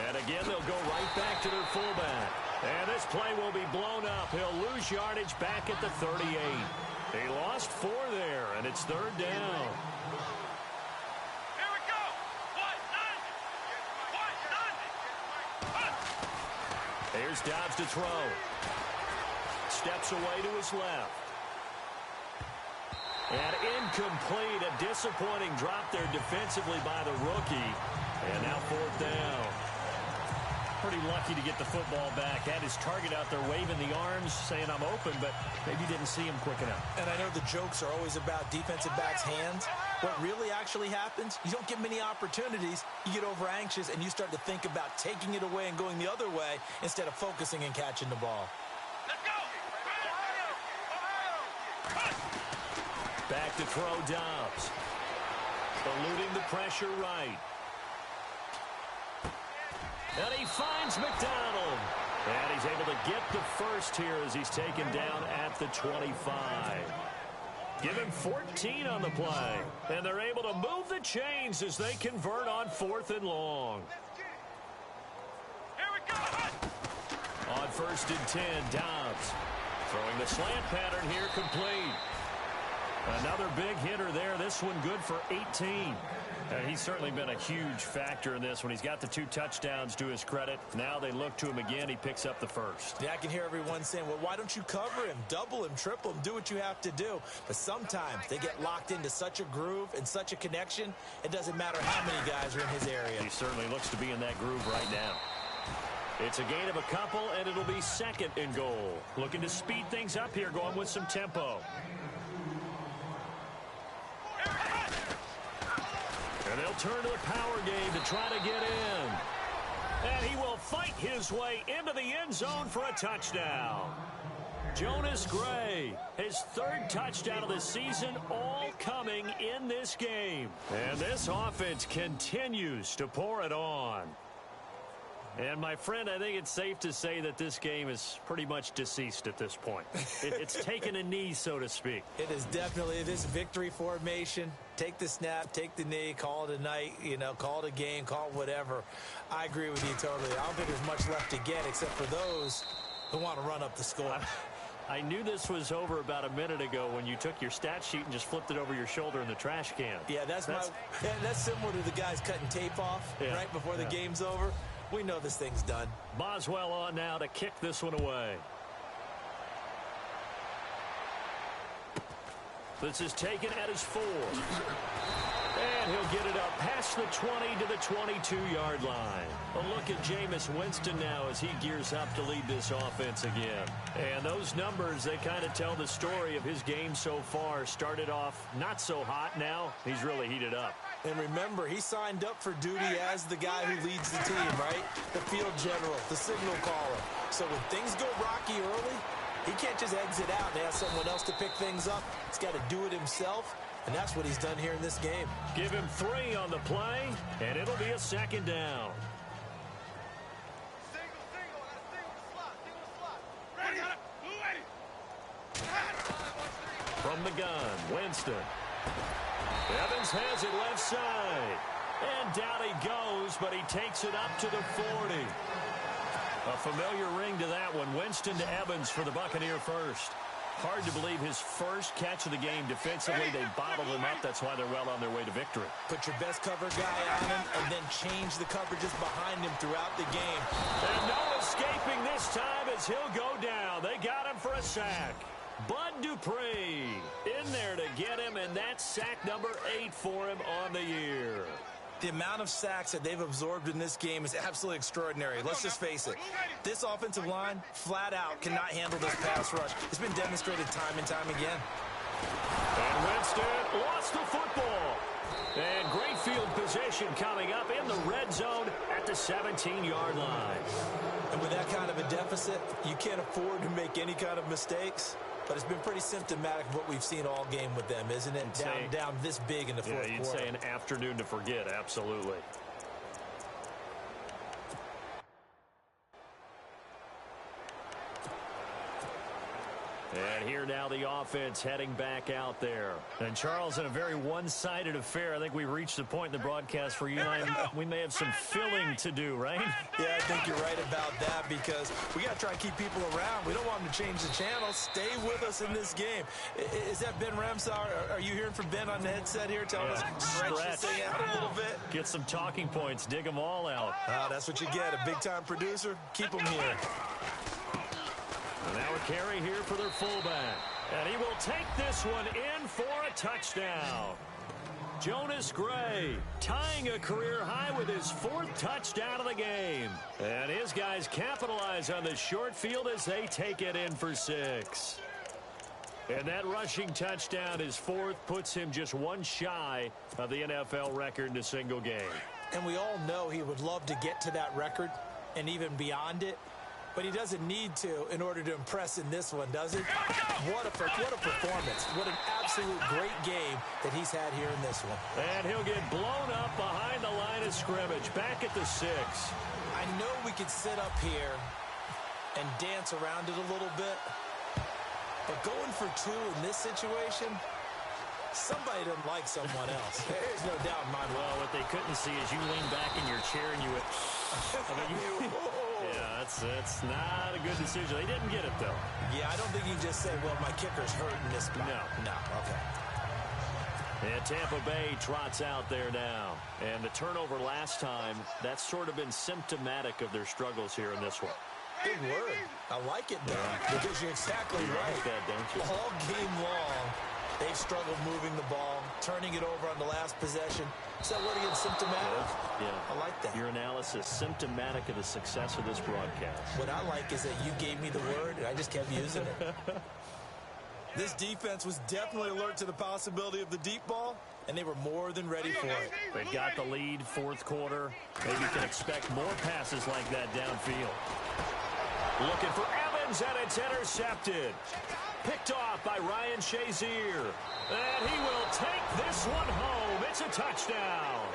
And again, they'll go right back to their fullback. And this play will be blown up. He'll lose yardage back at the 38. He lost 4 there, and it's 3rd down. Here we go! Here's Dobbs to throw. Steps away to his left. And incomplete. A disappointing drop there defensively by the rookie. And now 4th down. Pretty lucky to get the football back. Had his target out there waving the arms, saying I'm open, but maybe didn't see him quick enough. And I know the jokes are always about defensive backs' hands. What really actually happens, you don't get many opportunities. You get over anxious, and you start to think about taking it away and going the other way instead of focusing and catching the ball. Let's go! Back to throw Dobbs. Eluding the pressure right. And he finds McDonald. And he's able to get the first here as he's taken down at the 25. Give him 14 on the play. And they're able to move the chains as they convert on 4th and long. Here we go! On 1st and 10, Dobbs. Throwing the slant pattern here complete. Another big hitter there. This one good for 18. He's certainly been a huge factor in this when he's got the 2 touchdowns to his credit. Now they look to him again. He picks up the first. Yeah, I can hear everyone saying, well, why don't you cover him? Double him, triple him, do what you have to do. But sometimes they get locked into such a groove and such a connection, it doesn't matter how many guys are in his area. He certainly looks to be in that groove right now. It's a gain of a couple, and it'll be 2nd and goal. Looking to speed things up here, going with some tempo. And they'll turn to the power game to try to get in. And he will fight his way into the end zone for a touchdown. Jonas Gray, his 3rd touchdown of the season, all coming in this game. And this offense continues to pour it on. And, my friend, I think it's safe to say that this game is pretty much deceased at this point. It's taken a knee, so to speak. It is definitely this victory formation. Take the snap, take the knee, call it a night, call it a game, call it whatever. I agree with you totally. I don't think there's much left to get except for those who want to run up the score. I knew this was over about a minute ago when you took your stat sheet and just flipped it over your shoulder in the trash can. Yeah, that's similar to the guys cutting tape off right before the game's over. We know this thing's done. Boswell on now to kick this one away. This is taken at his 4. And he'll get it up past the 20 to the 22-yard line. A look at Jameis Winston now as he gears up to lead this offense again. And those numbers, they kind of tell the story of his game so far. Started off not so hot. Now he's really heated up. And remember, he signed up for duty as the guy who leads the team, right? The field general, the signal caller. So when things go rocky early, he can't just exit out and ask someone else to pick things up. He's got to do it himself, and that's what he's done here in this game. Give him 3 on the play, and it'll be a 2nd down. Single the slot. Ready, ready. From the gun, Winston. Evans has it left side. And down he goes, but he takes it up to the 40. A familiar ring to that one. Winston to Evans for the Buccaneer first. Hard to believe his first catch of the game defensively. They bottled him up. That's why they're well on their way to victory. Put your best cover guy on him and then change the coverages behind him throughout the game. And no escaping this time as he'll go down. They got him for a sack. Bud Dupree in there to get him, and that's sack number 8 for him on the year. The amount of sacks that they've absorbed in this game is absolutely extraordinary. Let's just face it. This offensive line, flat out, cannot handle this pass rush. It's been demonstrated time and time again. And Winston lost the football. And great field position coming up in the red zone at the 17-yard line. And with that kind of a deficit, you can't afford to make any kind of mistakes. But it's been pretty symptomatic of what we've seen all game with them, isn't it? Down this big in the fourth quarter. You'd say an afternoon to forget, absolutely. And here now the offense heading back out there. And Charles, in a very one-sided affair, I think we've reached the point in the broadcast for you and I, we may have some filling to do, right? Yeah, I think you're right about that because we got to try and keep people around. We don't want them to change the channel. Stay with us in this game. Is that Ben Ramsar? Are you hearing from Ben on the headset here telling us stretch this thing out a little bit? Get some talking points. Dig them all out. That's what you get. A big-time producer. Keep them here. And now a carry here for their fullback. And he will take this one in for a touchdown. Jonas Gray tying a career high with his 4th touchdown of the game. And his guys capitalize on the short field as they take it in for 6. And that rushing touchdown, his 4th, puts him just one shy of the NFL record in a single game. And we all know he would love to get to that record and even beyond it. But he doesn't need to in order to impress in this one, does he? What a performance. What an absolute great game that he's had here in this one. And he'll get blown up behind the line of scrimmage, back at the 6. I know we could sit up here and dance around it a little bit, but going for 2 in this situation, somebody doesn't like someone else. There's no doubt in my mind. Well, what they couldn't see is you lean back in your chair and you went, yeah, that's not a good decision. They didn't get it, though. Yeah, I don't think you just say, well, my kicker's hurting this spot. No, okay. And Tampa Bay trots out there now. And the turnover last time, that's sort of been symptomatic of their struggles here in this one. Big word. I like it, though, because you're exactly right. Like that, don't you? All game long, they've struggled moving the ball, turning it over on the last possession. Is that word again, symptomatic? Yeah. I like that. Your analysis, symptomatic of the success of this broadcast. What I like is that you gave me the word, and I just kept using it. This defense was definitely alert to the possibility of the deep ball, and they were more than ready for it. They've got the lead, 4th quarter. Maybe you can expect more passes like that downfield. Looking for Evans, and it's intercepted. Picked off by Ryan Shazier. And he will take this one home. It's a touchdown.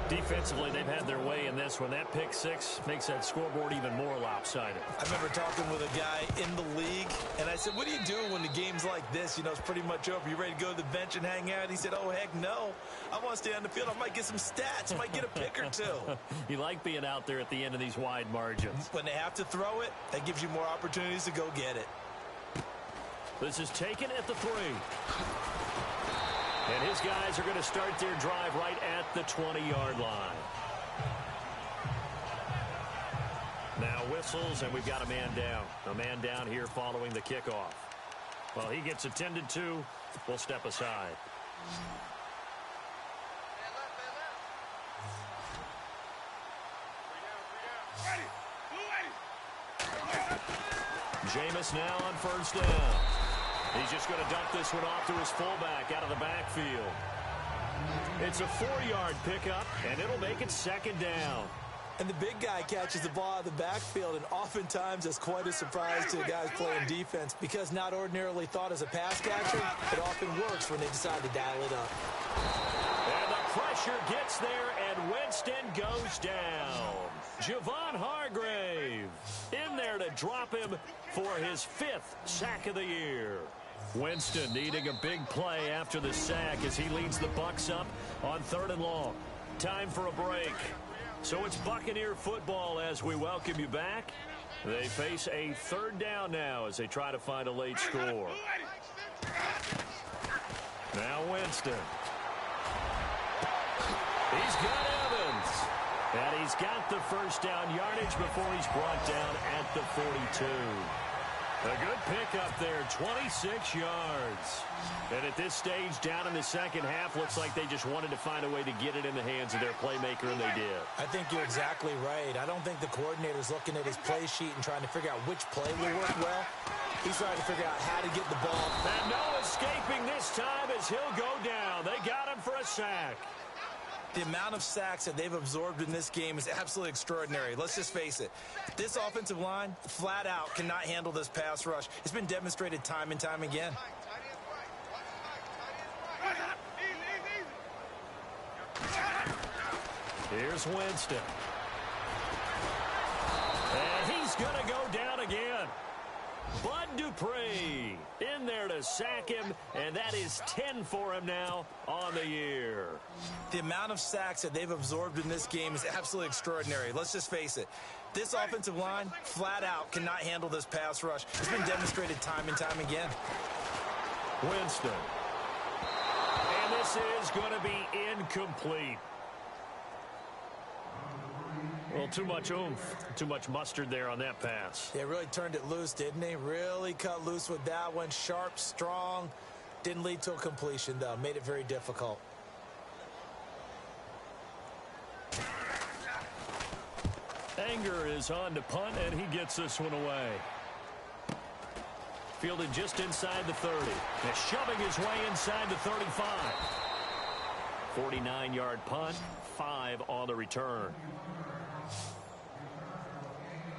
Defensively, they've had their way in this one. That pick 6 makes that scoreboard even more lopsided. I remember talking with a guy in the league, and I said, what do you do when the game's like this? You know, it's pretty much over. You ready to go to the bench and hang out? He said, oh, heck no. I want to stay on the field. I might get some stats. Might get a pick or 2. You like being out there at the end of these wide margins. When they have to throw it, that gives you more opportunities to go get it. This is taken at the 3. And his guys are going to start their drive right at the 20-yard line. Now whistles, and we've got a man down. A man down here following the kickoff. Well, he gets attended to. We'll step aside. Jameis now on 1st down. He's just going to dump this one off to his fullback out of the backfield. It's a 4-yard pickup, and it'll make it 2nd down. And the big guy catches the ball out of the backfield, and oftentimes that's quite a surprise to the guys playing defense because not ordinarily thought as a pass catcher, it often works when they decide to dial it up. And the pressure gets there, and Winston goes down. Javon Hargrave in there to drop him for his 5th sack of the year. Winston needing a big play after the sack as he leads the Bucs up on 3rd and long. Time for a break. So it's Buccaneer football as we welcome you back. They face a 3rd down now as they try to find a late score. Now Winston. He's got Evans. And he's got the 1st down yardage before he's brought down at the 42. A good pickup there, 26 yards. And at this stage, down in the second half, looks like they just wanted to find a way to get it in the hands of their playmaker, and they did. I think you're exactly right. I don't think the coordinator's looking at his play sheet and trying to figure out which play will work well. He's trying to figure out how to get the ball. And no escaping this time as he'll go down. They got him for a sack. The amount of sacks that they've absorbed in this game is absolutely extraordinary. Let's just face it. This offensive line, flat out, cannot handle this pass rush. It's been demonstrated time and time again. Here's Winston. And he's going to go down again. Bud Dupree in there to sack him, and that is 10 for him now on the year. The amount of sacks that they've absorbed in this game is absolutely extraordinary. Let's just face it. This offensive line, flat out, cannot handle this pass rush. It's been demonstrated time and time again. Winston. And this is going to be incomplete. Well, too much oomph, too much mustard there on that pass. They really turned it loose, didn't they? Really cut loose with that one. Sharp, strong. Didn't lead to a completion, though. Made it very difficult. Anger is on to punt, and he gets this one away. Fielded just inside the 30. And shoving his way inside the 35. 49-yard punt, 5 on the return.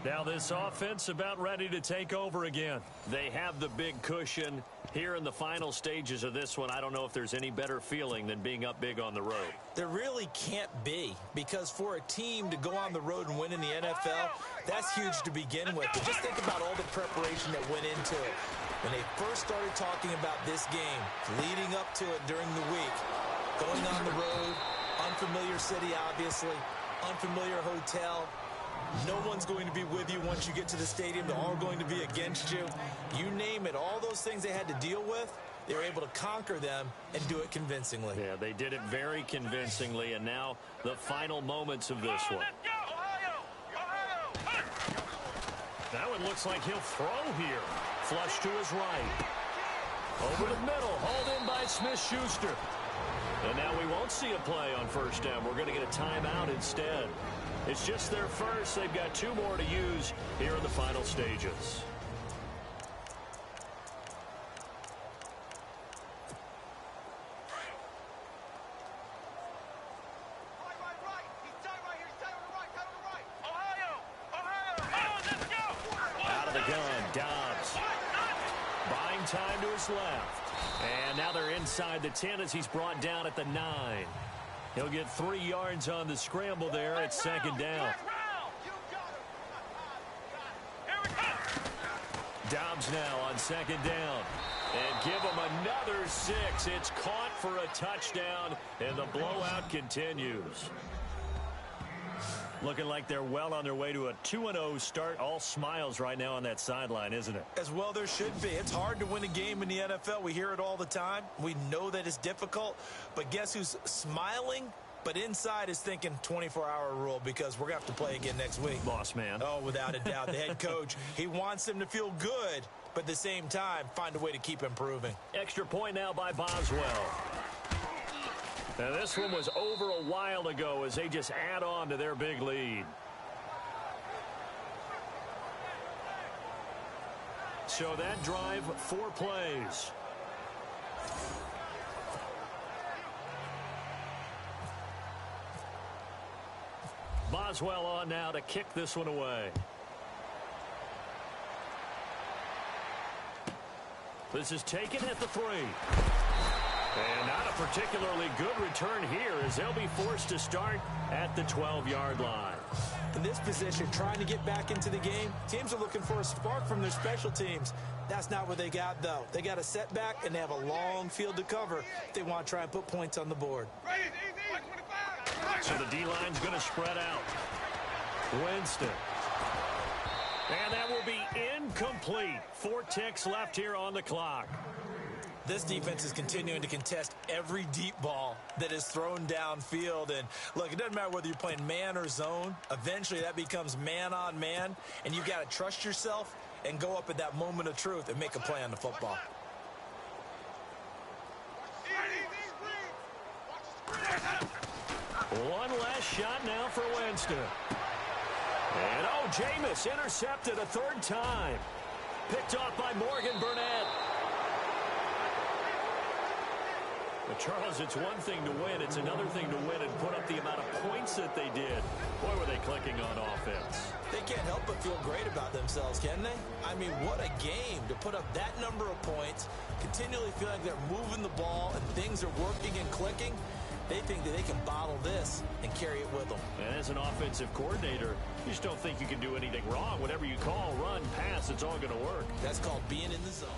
Now this offense about ready to take over again. They have the big cushion here in the final stages of this one. I don't know if there's any better feeling than being up big on the road. There really can't be, because for a team to go on the road and win in the NFL, that's huge to begin with. But just think about all the preparation that went into it. When they first started talking about this game, leading up to it during the week, going on the road, unfamiliar city obviously, unfamiliar hotel. No one's going to be with you once you get to the stadium. They're all going to be against you. You name it, all those things they had to deal with, they were able to conquer them and do it convincingly. Yeah, they did it very convincingly, and now the final moments of this one. That one looks like he'll throw here. Flush to his right. Over the middle, hauled in by Smith-Schuster. And now we won't see a play on first down. We're going to get a timeout instead. It's just their first. They've got 2 more to use here in the final stages. Out of the gun, Dobbs. Buying time to his left. And now they're inside the 10 as he's brought down at the 9. He'll get 3 yards on the scramble there at second down. Dobbs now on second down. And give him another 6. It's caught for a touchdown, and the blowout continues. Looking like they're well on their way to a 2-0 start. All smiles right now on that sideline, isn't it? As well there should be. It's hard to win a game in the NFL. We hear it all the time. We know that it's difficult. But guess who's smiling? But inside is thinking 24-hour rule, because we're going to have to play again next week. Boss man. Oh, without a doubt. The head coach, he wants them to feel good, but at the same time, find a way to keep improving. Extra point now by Boswell. Now this one was over a while ago as they just add on to their big lead. So that drive, 4 plays. Boswell on now to kick this one away. This is taken at the 3. And not a particularly good return here as they'll be forced to start at the 12-yard line. In this position, trying to get back into the game, teams are looking for a spark from their special teams. That's not what they got, though. They got a setback, and they have a long field to cover if they want to try and put points on the board. So the D-line's going to spread out. Winston. And that will be incomplete. 4 ticks left here on the clock. This defense is continuing to contest every deep ball that is thrown downfield. And look, it doesn't matter whether you're playing man or zone. Eventually that becomes man on man, and you've got to trust yourself and go up at that moment of truth and make a play on the football. One last shot now for Winston. And, oh, Jameis intercepted a third time. Picked off by Morgan Burnett. But, Charles, it's one thing to win. It's another thing to win and put up the amount of points that they did. Boy, were they clicking on offense. They can't help but feel great about themselves, can they? I mean, what a game to put up that number of points, continually feeling like they're moving the ball and things are working and clicking. They think that they can bottle this and carry it with them. And as an offensive coordinator, you just don't think you can do anything wrong. Whatever you call, run, pass, it's all going to work. That's called being in the zone.